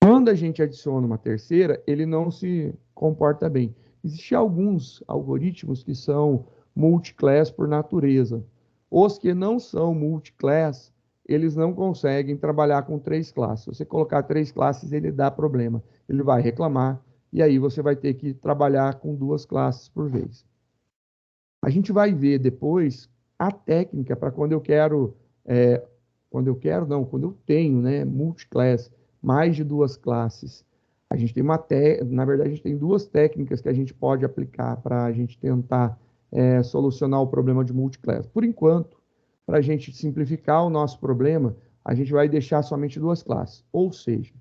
Quando a gente adiciona uma terceira, ele não se comporta bem. Existem alguns algoritmos que são multiclass por natureza. Os que não são multiclass, eles não conseguem trabalhar com 3 classes. Se você colocar 3 classes, ele dá problema. Ele vai reclamar, e aí você vai ter que trabalhar com 2 classes por vez. A gente vai ver depois a técnica para quando eu quero, quando eu tenho, né, multiclass, mais de 2 classes. A gente tem na verdade, a gente tem 2 técnicas que a gente pode aplicar para a gente tentar solucionar o problema de multiclass. Por enquanto, para a gente simplificar o nosso problema, a gente vai deixar somente 2 classes. Ou seja,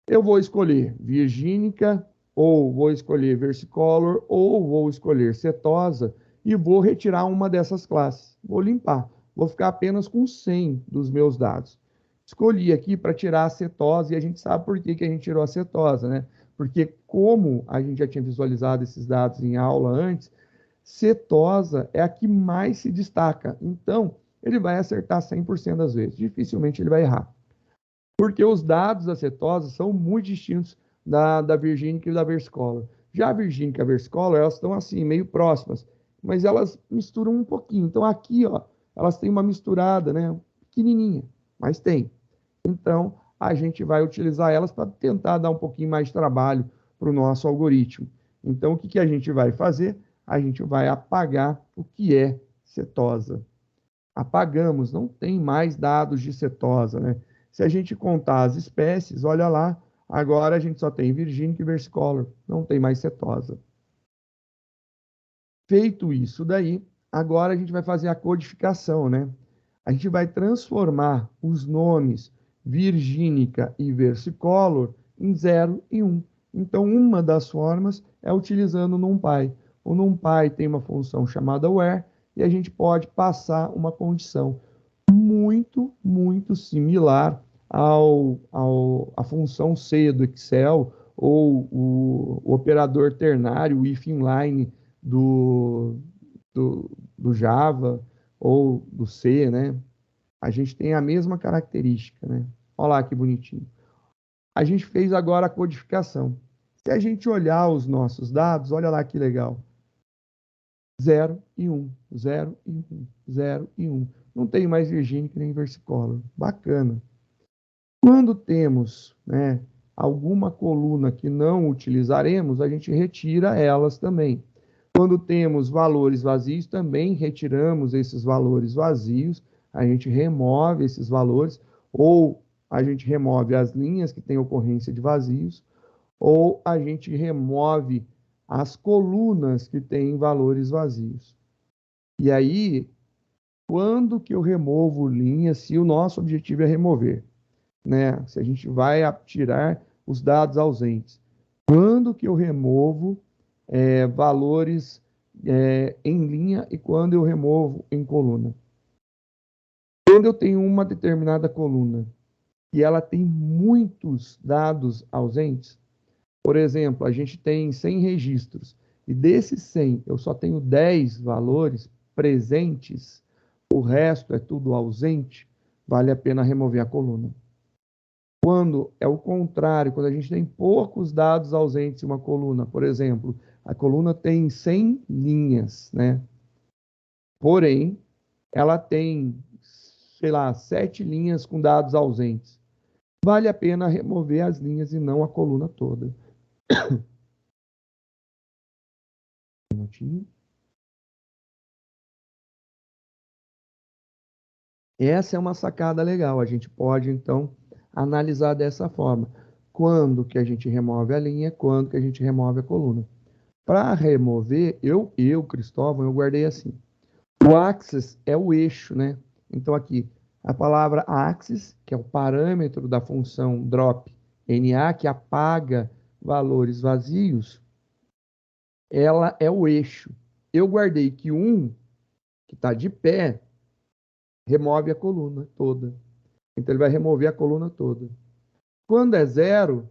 eu vou escolher virgínica, ou vou escolher versicolor, ou vou escolher setosa, e vou retirar uma dessas classes. Vou limpar. Vou ficar apenas com 100 dos meus dados. Escolhi aqui para tirar a cetosa, e a gente sabe por que a gente tirou a cetosa, né? Porque como a gente já tinha visualizado esses dados em aula antes, cetosa é a que mais se destaca. Então, ele vai acertar 100% das vezes. Dificilmente ele vai errar. Porque os dados da cetosa são muito distintos da virgínica e da versicolor. Já a virgínica e a versicolor, elas estão assim, meio próximas, mas elas misturam um pouquinho. Então aqui, ó, elas têm uma misturada, né, pequenininha, mas tem. Então a gente vai utilizar elas para tentar dar um pouquinho mais de trabalho para o nosso algoritmo. Então o que a gente vai fazer? A gente vai apagar o que é cetosa. Apagamos, não tem mais dados de cetosa, né? Se a gente contar as espécies, olha lá, agora a gente só tem virgínica e versicolor, não tem mais cetosa. Feito isso daí, agora a gente vai fazer a codificação, né? A gente vai transformar os nomes Virgínica e Versicolor em 0 e 1. Então, uma das formas é utilizando o NumPy. O NumPy tem uma função chamada where e a gente pode passar uma condição muito similar à função C do Excel ou o operador ternário, o if inline do Java ou do C, né? A gente tem a mesma característica, né? Olha lá que bonitinho. A gente fez agora a codificação. Se a gente olhar os nossos dados, olha lá que legal. 0 e 1, 0 e 1, 0 e 1. Não tem mais Virgínica nem Versicolor. Bacana. Quando temos, né, alguma coluna que não utilizaremos, a gente retira elas também. Quando temos valores vazios, também retiramos esses valores vazios, a gente remove esses valores, ou a gente remove as linhas que têm ocorrência de vazios, ou a gente remove as colunas que têm valores vazios. E aí, quando que eu removo linhas, se o nosso objetivo é remover, né? Se a gente vai tirar os dados ausentes. Quando que eu removo valores em linha e quando eu removo em coluna? Quando eu tenho uma determinada coluna e ela tem muitos dados ausentes, por exemplo, a gente tem 100 registros e desses 100 eu só tenho 10 valores presentes, o resto é tudo ausente, vale a pena remover a coluna. Quando é o contrário, quando a gente tem poucos dados ausentes em uma coluna, por exemplo, a coluna tem 100 linhas, né? Porém, ela tem, sei lá, 7 linhas com dados ausentes. Vale a pena remover as linhas e não a coluna toda. Um minutinho. Essa é uma sacada legal. A gente pode, então, analisar dessa forma. Quando que a gente remove a linha, quando que a gente remove a coluna. Para remover, Cristóvão, eu guardei assim. O axis é o eixo, né? Então, aqui, a palavra axis, que é o parâmetro da função drop NA, que apaga valores vazios, ela é o eixo. Eu guardei que 1, que está de pé, remove a coluna toda. Então, ele vai remover a coluna toda. Quando é 0,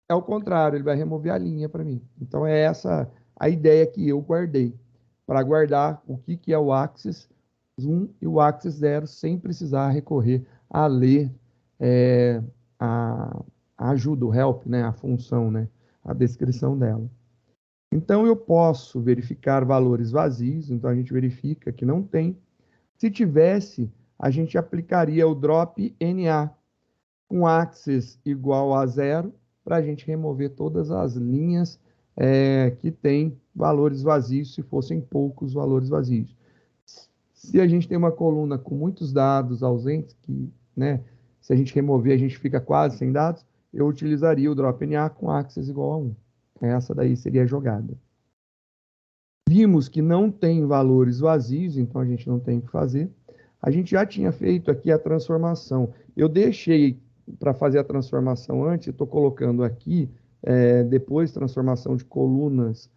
é o contrário, ele vai remover a linha para mim. Então, é essa a ideia que eu guardei, para guardar o que é o axis 1 e o axis 0, sem precisar recorrer a ler é, a, a ajuda, o help, né, a função, né, a descrição dela. Então, eu posso verificar valores vazios, então a gente verifica que não tem. Se tivesse, a gente aplicaria o drop NA, com axis igual a 0, para a gente remover todas as linhas que têm valores vazios, se fossem poucos valores vazios. Se a gente tem uma coluna com muitos dados ausentes, que, né, se a gente remover, a gente fica quase sem dados, eu utilizaria o drop NA com axis igual a 1. Essa daí seria a jogada. Vimos que não tem valores vazios, então a gente não tem o que fazer. A gente já tinha feito aqui a transformação. Eu deixei para fazer a transformação antes, estou colocando aqui, depois transformação de colunas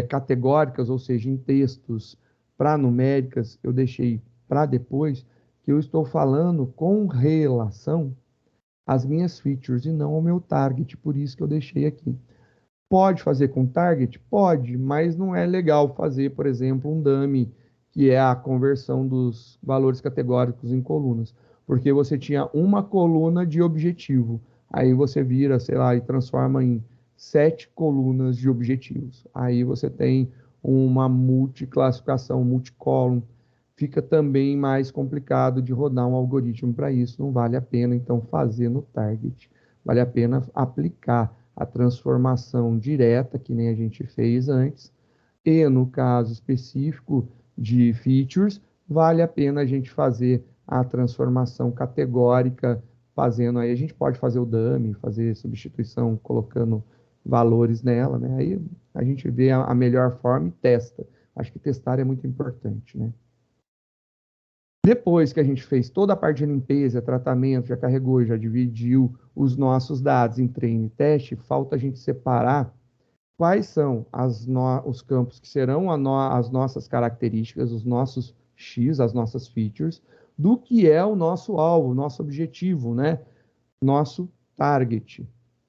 categóricas, ou seja, em textos para numéricas, eu deixei para depois, que eu estou falando com relação às minhas features e não ao meu target, por isso que eu deixei aqui. Pode fazer com target? Pode, mas não é legal fazer, por exemplo, um dummy, que é a conversão dos valores categóricos em colunas, porque você tinha uma coluna de objetivo, aí você vira, sei lá, e transforma em 7 colunas de objetivos. Aí você tem uma multiclassificação, multicolumn, fica também mais complicado de rodar um algoritmo para isso, não vale a pena então fazer no target, vale a pena aplicar a transformação direta, que nem a gente fez antes, e no caso específico de features, vale a pena a gente fazer a transformação categórica, fazendo aí, a gente pode fazer o dummy, fazer substituição, colocando valores nela, né? Aí a gente vê a melhor forma e testa. acho que testar é muito importante, né? Depois que a gente fez toda a parte de limpeza, tratamento, já carregou, já dividiu os nossos dados em treino e teste, falta a gente separar quais são os campos que serão as nossas características, os nossos X, as nossas features, do que é o nosso alvo, nosso objetivo, né? Nosso target.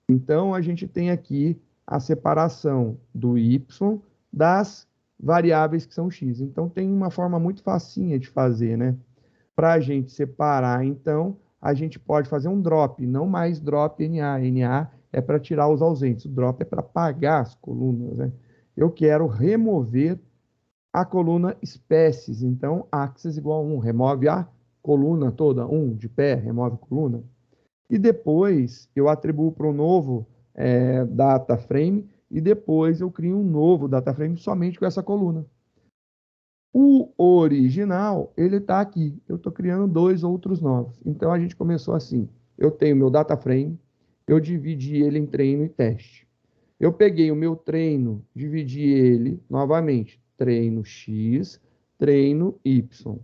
Então, a gente tem aqui a separação do Y das variáveis que são X. Então, tem uma forma muito facinha de fazer, né? Para a gente separar, então, a gente pode fazer um drop, não mais drop NA. NA é para tirar os ausentes, o drop é para apagar as colunas, né? Eu quero remover a coluna espécies, então, axis igual a 1, remove a coluna toda, 1 de pé, remove a coluna. E depois eu atribuo para um novo data frame, e depois eu crio um novo data frame somente com essa coluna. O original, ele está aqui. Eu estou criando 2 outros novos. Então, a gente começou assim. Eu tenho meu data frame, eu dividi ele em treino e teste. Eu peguei o meu treino, dividi ele novamente. Treino X, treino Y.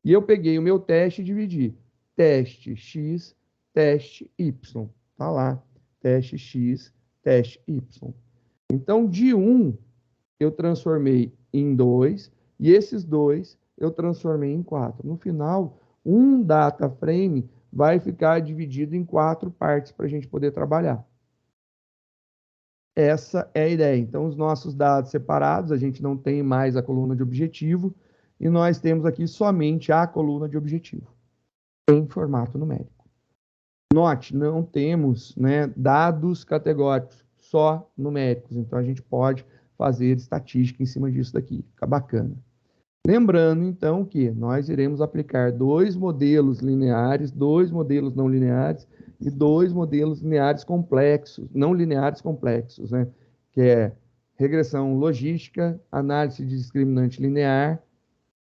E eu peguei o meu teste e dividi. Teste X, teste Y. Está lá. Teste X, teste Y. Então, de 1, eu transformei em 2, e esses 2 eu transformei em 4. No final, um data frame vai ficar dividido em 4 partes para a gente poder trabalhar. Essa é a ideia. Então, os nossos dados separados, a gente não tem mais a coluna de objetivo, e nós temos aqui somente a coluna de objetivo, em formato numérico. Note, não temos, né, dados categóricos, só numéricos. Então, a gente pode fazer estatística em cima disso daqui. Fica bacana. Lembrando, então, que nós iremos aplicar 2 modelos lineares, 2 modelos não lineares e 2 modelos lineares complexos, não lineares complexos, né? Que é regressão logística, análise de discriminante linear,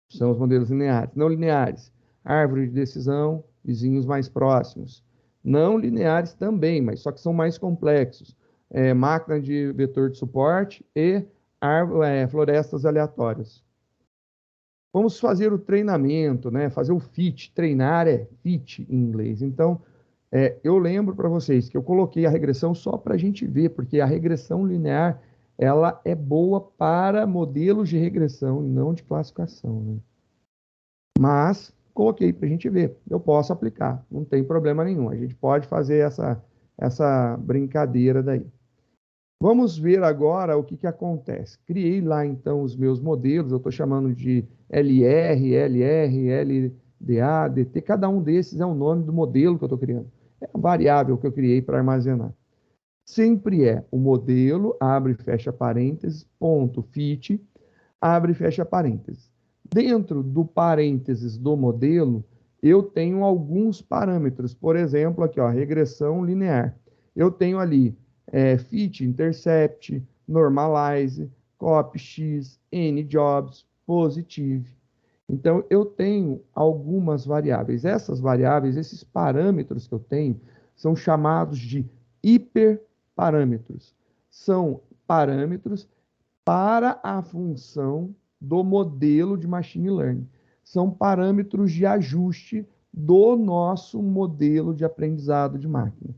são os modelos lineares. Não lineares, árvore de decisão, vizinhos mais próximos. Não lineares também, mas só que são mais complexos. Máquina de vetor de suporte e florestas aleatórias. Vamos fazer o treinamento, né? Fazer o fit. Treinar é fit em inglês. Então, eu lembro para vocês que eu coloquei a regressão só para a gente ver, porque a regressão linear ela é boa para modelos de regressão e não de classificação, né? Mas coloquei para a gente ver. Eu posso aplicar, não tem problema nenhum. A gente pode fazer essa brincadeira daí. Vamos ver agora o que acontece. Criei lá, então, os meus modelos. Eu estou chamando de LR, LR, LDA, DT. Cada um desses é o nome do modelo que eu estou criando. É a variável que eu criei para armazenar. Sempre é o modelo, abre e fecha parênteses, ponto, fit, abre e fecha parênteses. Dentro do parênteses do modelo, eu tenho alguns parâmetros. Por exemplo, aqui, ó, regressão linear. Eu tenho ali fit, intercept, normalize, copy x, njobs, positive. Então, eu tenho algumas variáveis. Essas variáveis, esses parâmetros que eu tenho, são chamados de hiperparâmetros. São parâmetros para a função do modelo de machine learning. São parâmetros de ajuste do nosso modelo de aprendizado de máquina.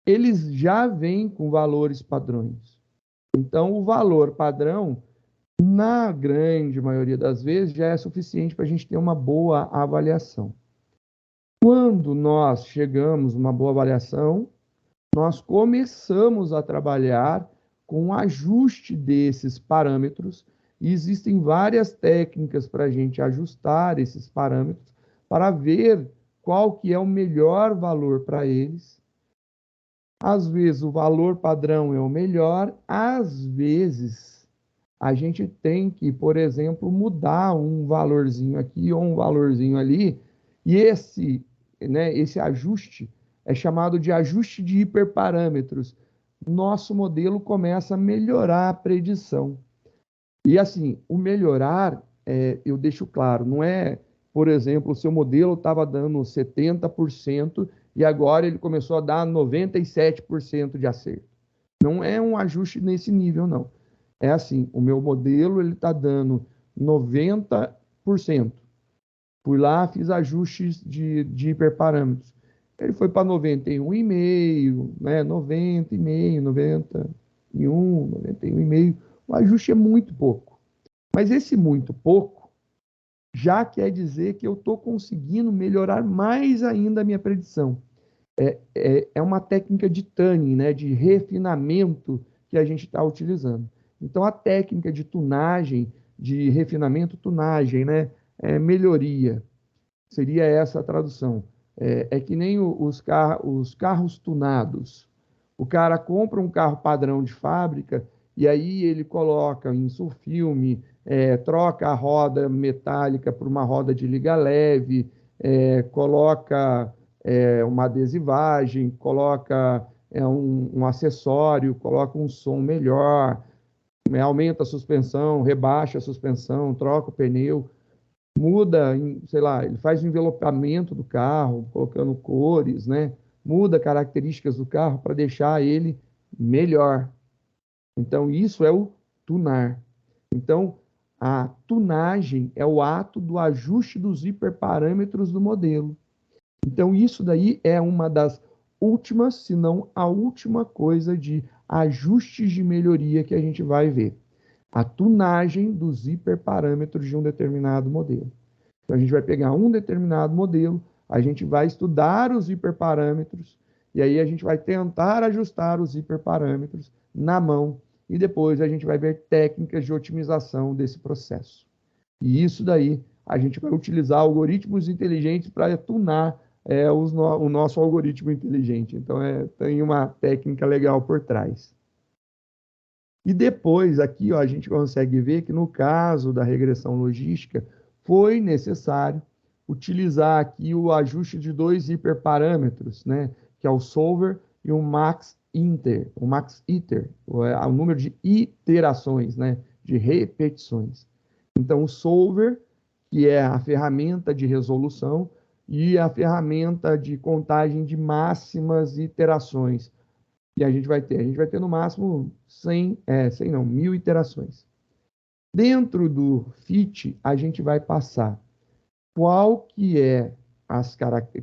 Eles já vêm com valores padrões. Então, o valor padrão, na grande maioria das vezes, já é suficiente para a gente ter uma boa avaliação. Quando nós chegamos a uma boa avaliação, nós começamos a trabalhar com o ajuste desses parâmetros, e existem várias técnicas para a gente ajustar esses parâmetros, para ver qual que é o melhor valor para eles. Às vezes o valor padrão é o melhor, às vezes a gente tem que, por exemplo, mudar um valorzinho aqui ou um valorzinho ali, e esse ajuste é chamado de ajuste de hiperparâmetros. Nosso modelo começa a melhorar a predição. E assim, o melhorar, eu deixo claro, não é, por exemplo, o seu modelo estava dando 70% e agora ele começou a dar 97% de acerto. Não é um ajuste nesse nível, não. É assim, o meu modelo ele está dando 90%. Fui lá, fiz ajustes de hiperparâmetros. Ele foi para 91,5, né? 90,5, 91, 91,5. O ajuste é muito pouco. Mas esse muito pouco já quer dizer que eu estou conseguindo melhorar mais ainda a minha predição. É uma técnica de tuning, né? De refinamento que a gente está utilizando. Então, a técnica de tunagem, de refinamento, tunagem, né? Melhoria. Seria essa a tradução. É que nem os carros tunados. O cara compra um carro padrão de fábrica e aí ele coloca em sulfilme, troca a roda metálica por uma roda de liga leve, coloca uma adesivagem, coloca um acessório, coloca um som melhor, aumenta a suspensão, rebaixa a suspensão, troca o pneu, muda, sei lá, ele faz o envelopamento do carro, colocando cores, né? Muda características do carro para deixar ele melhor. Então, isso é o tunar. Então, a tunagem é o ato do ajuste dos hiperparâmetros do modelo. Então, isso daí é uma das últimas, se não a última coisa de ajustes de melhoria que a gente vai ver. A tunagem dos hiperparâmetros de um determinado modelo. Então, a gente vai pegar um determinado modelo, a gente vai estudar os hiperparâmetros, e aí a gente vai tentar ajustar os hiperparâmetros na mão, e depois a gente vai ver técnicas de otimização desse processo. E isso daí, a gente vai utilizar algoritmos inteligentes para tunar o nosso algoritmo inteligente. Então, tem uma técnica legal por trás. E depois, aqui, ó, a gente consegue ver que no caso da regressão logística, foi necessário utilizar aqui o ajuste de dois hiperparâmetros, né? Que é o solver e o max iter, o número de iterações, né? De repetições. Então, o solver, que é a ferramenta de resolução, e a ferramenta de contagem de máximas iterações. E a gente vai ter no máximo 100 não, 1.000 iterações. Dentro do fit, a gente vai passar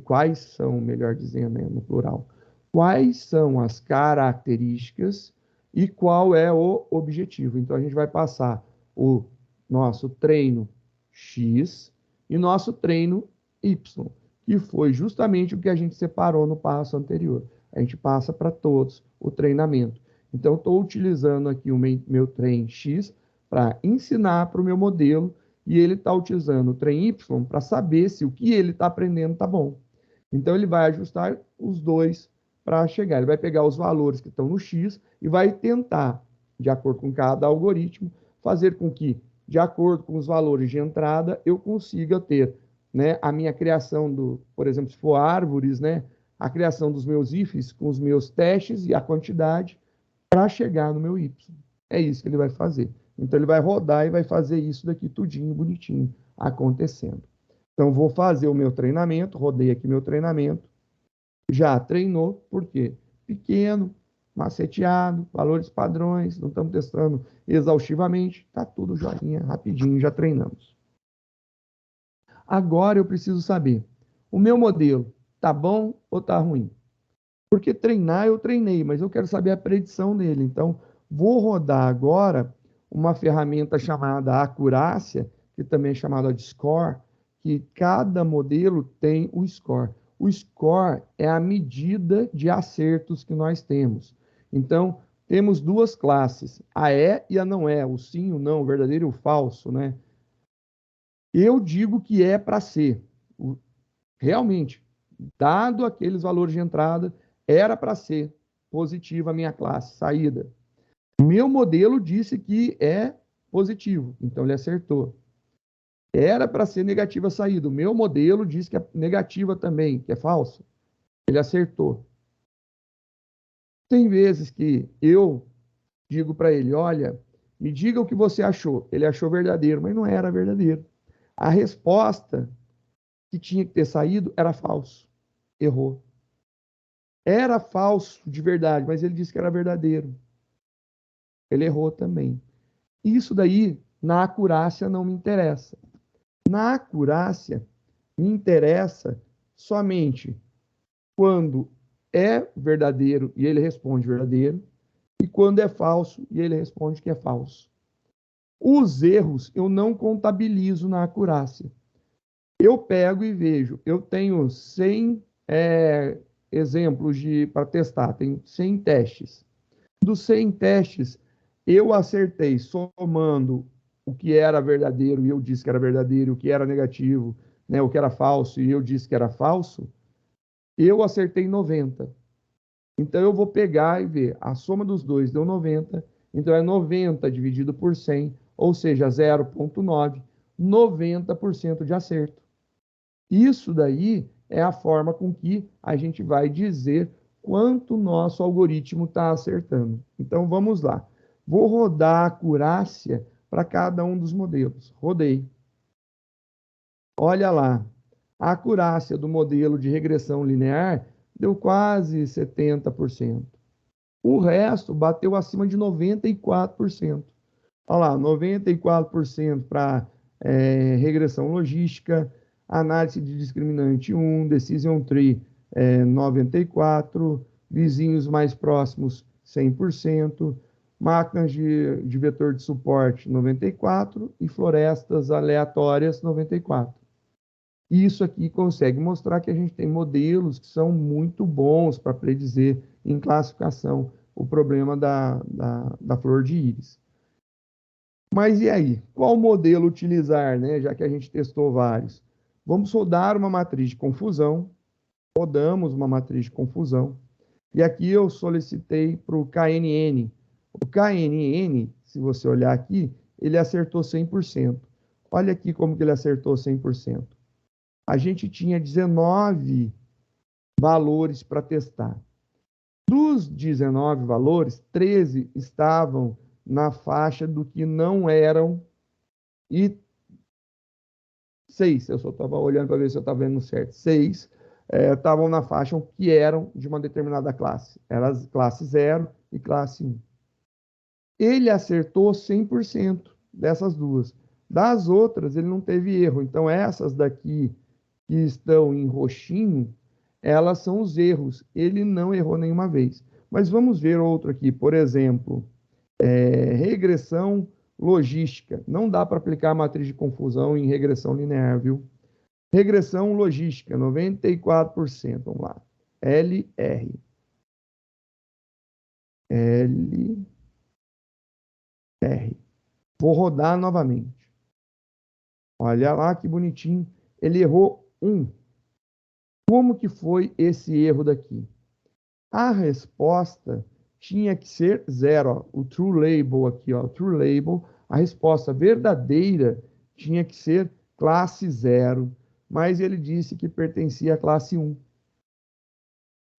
quais são, melhor dizendo, né, no plural, quais são as características e qual é o objetivo. Então, a gente vai passar o nosso treino X e nosso treino Y, que foi justamente o que a gente separou no passo anterior. A gente passa para todos o treinamento. Então, estou utilizando aqui o meu treino X para ensinar para o meu modelo e ele está utilizando o trem Y para saber se o que ele está aprendendo está bom. Então, ele vai ajustar os dois para chegar. Ele vai pegar os valores que estão no X e vai tentar, de acordo com cada algoritmo, fazer com que, de acordo com os valores de entrada, eu consiga ter, né, a minha criação por exemplo, se for árvores, né, a criação dos meus ifs com os meus testes e a quantidade para chegar no meu Y. É isso que ele vai fazer. Então, ele vai rodar e vai fazer isso daqui tudinho, bonitinho, acontecendo. Então, vou fazer o meu treinamento, rodei aqui meu treinamento, já treinou, por quê? Pequeno, maceteado, valores padrões, não estamos testando exaustivamente, está tudo joinha, rapidinho, já treinamos. Agora eu preciso saber, o meu modelo está bom ou está ruim? Porque treinar eu treinei, mas eu quero saber a predição dele. Então, vou rodar agora uma ferramenta chamada Acurácia, que também é chamada de Score, que cada modelo tem o score. O score é a medida de acertos que nós temos. Então, temos duas classes, a e a não é, o sim, o não, o verdadeiro e o falso, né? Eu digo que é para ser. Realmente, dado aqueles valores de entrada, era para ser positiva a minha classe, saída. Meu modelo disse que é positivo, então ele acertou. Era para ser negativa a saída. O meu modelo disse que é negativa também, que é falso. Ele acertou. Tem vezes que eu digo para ele, olha, me diga o que você achou. Ele achou verdadeiro, mas não era verdadeiro. A resposta que tinha que ter saído era falso. Errou. Era falso de verdade, mas ele disse que era verdadeiro. Ele errou também. Isso daí Na acurácia não me interessa. Na acurácia, me interessa somente quando é verdadeiro e ele responde verdadeiro, e quando é falso e ele responde que é falso. Os erros eu não contabilizo na acurácia. Eu pego e vejo, eu tenho 100 exemplos para testar, tenho 100 testes. Dos 100 testes, eu acertei somando o que era verdadeiro e eu disse que era verdadeiro, o que era negativo, né, o que era falso e eu disse que era falso, eu acertei 90. Então eu vou pegar e ver, a soma dos dois deu 90, então é 90 dividido por 100, ou seja, 0,9, 90% de acerto. Isso daí é a forma com que a gente vai dizer quanto o nosso algoritmo está acertando. Então vamos lá. Vou rodar a acurácia para cada um dos modelos. Rodei. Olha lá. A acurácia do modelo de regressão linear deu quase 70%. O resto bateu acima de 94%. Olha lá, 94% para regressão logística, análise de discriminante 1, decision tree 94%, vizinhos mais próximos 100%, máquinas de vetor de suporte 94% e florestas aleatórias 94%. Isso aqui consegue mostrar que a gente tem modelos que são muito bons para predizer em classificação o problema da flor de íris. Mas e aí? Qual modelo utilizar, né? Já que a gente testou vários. Vamos rodar uma matriz de confusão. Rodamos uma matriz de confusão. E aqui eu solicitei para o KNN. O KNN, se você olhar aqui, ele acertou 100%. Olha aqui como que ele acertou 100%. A gente tinha 19 valores para testar. Dos 19 valores, 13 estavam na faixa do que não eram e 6, eu só estava olhando para ver se eu estava vendo certo, 6 estavam na faixa que eram de uma determinada classe. Eram classe 0 e classe 1. Ele acertou 100% dessas duas. Das outras, ele não teve erro. Então, essas daqui que estão em roxinho, elas são os erros. Ele não errou nenhuma vez. Mas vamos ver outro aqui. Por exemplo, regressão logística. Não dá para aplicar a matriz de confusão em regressão linear, viu? Regressão logística, 94%. Vamos lá. LR. LR. Vou rodar novamente. Olha lá que bonitinho. Ele errou 1. Como que foi esse erro daqui? A resposta tinha que ser 0. Ó. O true label aqui, ó, true label. A resposta verdadeira tinha que ser classe 0, mas ele disse que pertencia à classe 1.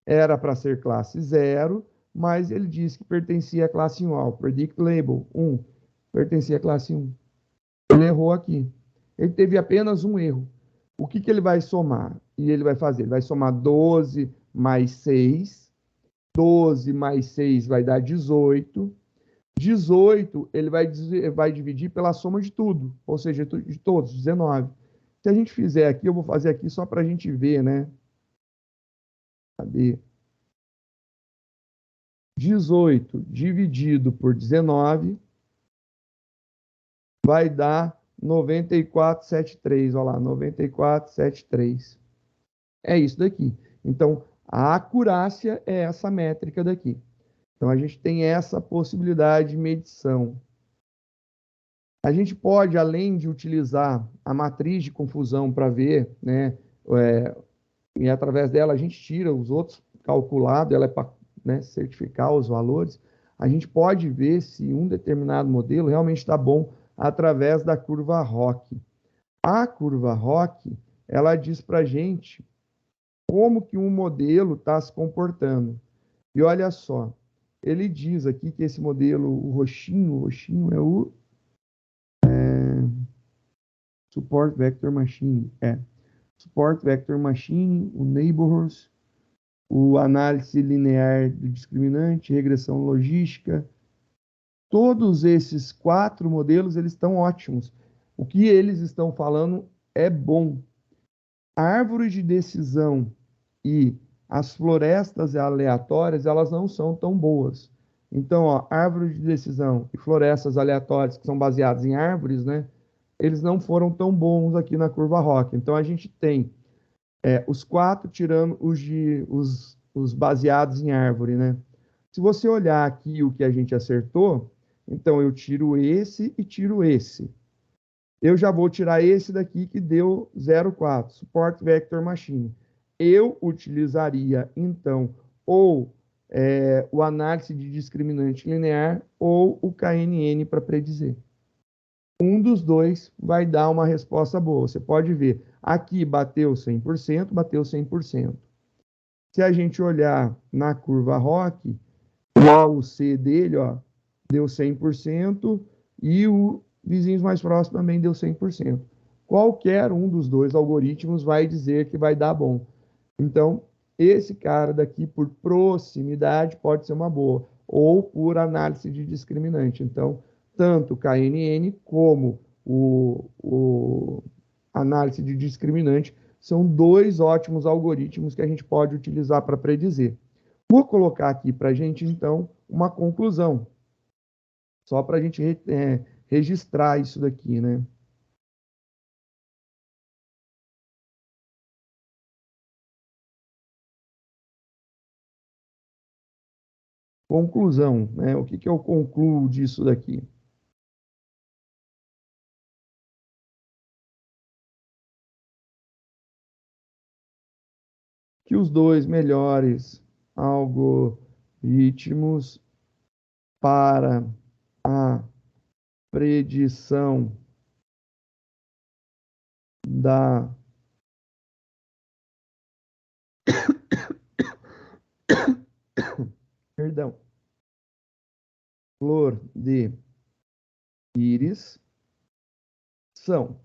Era para ser classe 0, mas ele disse que pertencia à classe 1. Ó, o predict label 1 pertencia à classe 1. Ele errou aqui. Ele teve apenas um erro. O que ele vai somar? E ele vai fazer? Ele vai somar 12 mais 6. 12 mais 6 vai dar 18. 18 ele vai dividir pela soma de tudo, ou seja, de todos, 19. Se a gente fizer aqui, eu vou fazer aqui só para a gente ver, né? Cadê? 18 dividido por 19 vai dar 94,73. Olha lá, 94,73. É isso daqui. Então, a acurácia é essa métrica daqui. Então, a gente tem essa possibilidade de medição. A gente pode, além de utilizar a matriz de confusão para ver, né, e através dela a gente tira os outros calculados, ela é para, né, certificar os valores, a gente pode ver se um determinado modelo realmente está bom através da curva ROC. A curva ROC, ela diz para a gente como que um modelo está se comportando. E olha só, ele diz aqui que esse modelo, o roxinho é o Support Vector Machine. Support Vector Machine, o Neighbors, o análise linear do discriminante, regressão logística, Todos esses 4 modelos, eles estão ótimos. O que eles estão falando é bom. A árvore de decisão e as florestas aleatórias, elas não são tão boas. Então, ó, árvore de decisão e florestas aleatórias, que são baseadas em árvores, né? Eles não foram tão bons aqui na curva Rock. Então, a gente tem os 4 tirando os baseados em árvore, né? Se você olhar aqui o que a gente acertou, então eu tiro esse e tiro esse. Eu já vou tirar esse daqui que deu 0,4, Support Vector Machine. Eu utilizaria, então, ou o análise de discriminante linear ou o KNN para predizer. Um dos dois vai dar uma resposta boa. Você pode ver, aqui bateu 100%, bateu 100%. Se a gente olhar na curva ROC, o A, o C dele, ó, deu 100% e o vizinhos mais próximos também deu 100%. Qualquer um dos dois algoritmos vai dizer que vai dar bom. Então, esse cara daqui, por proximidade, pode ser uma boa, ou por análise de discriminante. Então, tanto o KNN como o análise de discriminante são 2 ótimos algoritmos que a gente pode utilizar para predizer. Vou colocar aqui para a gente, então, uma conclusão, só para a gente registrar isso daqui, né? Conclusão, né? O que que eu concluo disso daqui? Que os 2 melhores algoritmos para a predição da perdão, flor de íris são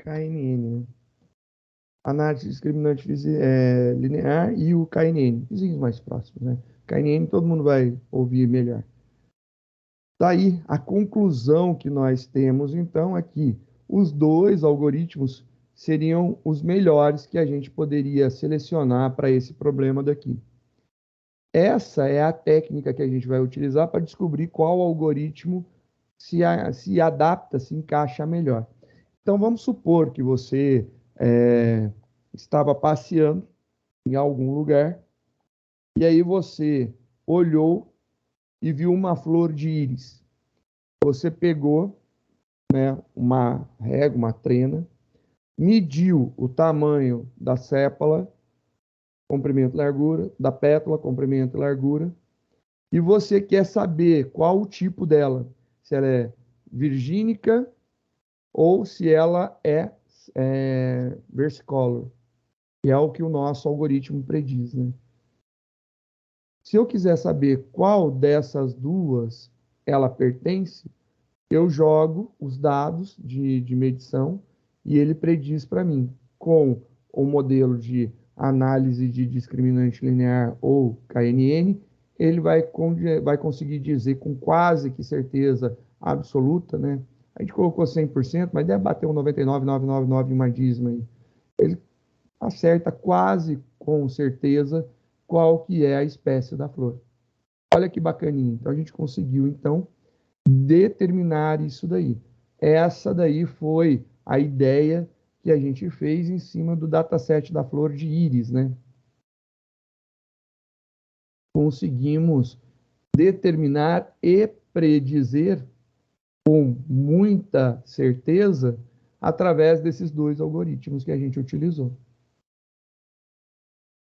KNN, né? Análise discriminante linear e o KNN, vizinhos mais próximos, né? KNN todo mundo vai ouvir melhor. Daí, a conclusão que nós temos, então, é que os 2 algoritmos seriam os melhores que a gente poderia selecionar para esse problema daqui. Essa é a técnica que a gente vai utilizar para descobrir qual algoritmo se adapta, se encaixa melhor. Então, vamos supor que você estava passeando em algum lugar e aí você olhou e viu uma flor de íris. Você pegou, né, uma régua, uma trena, mediu o tamanho da sépala, comprimento e largura, da pétala, comprimento e largura, e você quer saber qual o tipo dela, se ela é virgínica ou se ela é versicolor, que é o que o nosso algoritmo prediz, né? Se eu quiser saber qual dessas duas ela pertence, eu jogo os dados de medição e ele prediz para mim, com o modelo de análise de discriminante linear ou KNN, ele vai conseguir dizer com quase que certeza absoluta, né? A gente colocou 100%, mas deve bater um 99,999 em uma dízima aí. Ele acerta quase com certeza qual que é a espécie da flor. Olha que bacaninha. Então, a gente conseguiu, então, determinar isso daí. Essa daí foi a ideia que a gente fez em cima do dataset da flor de íris, né? Conseguimos determinar e predizer com muita certeza através desses 2 algoritmos que a gente utilizou.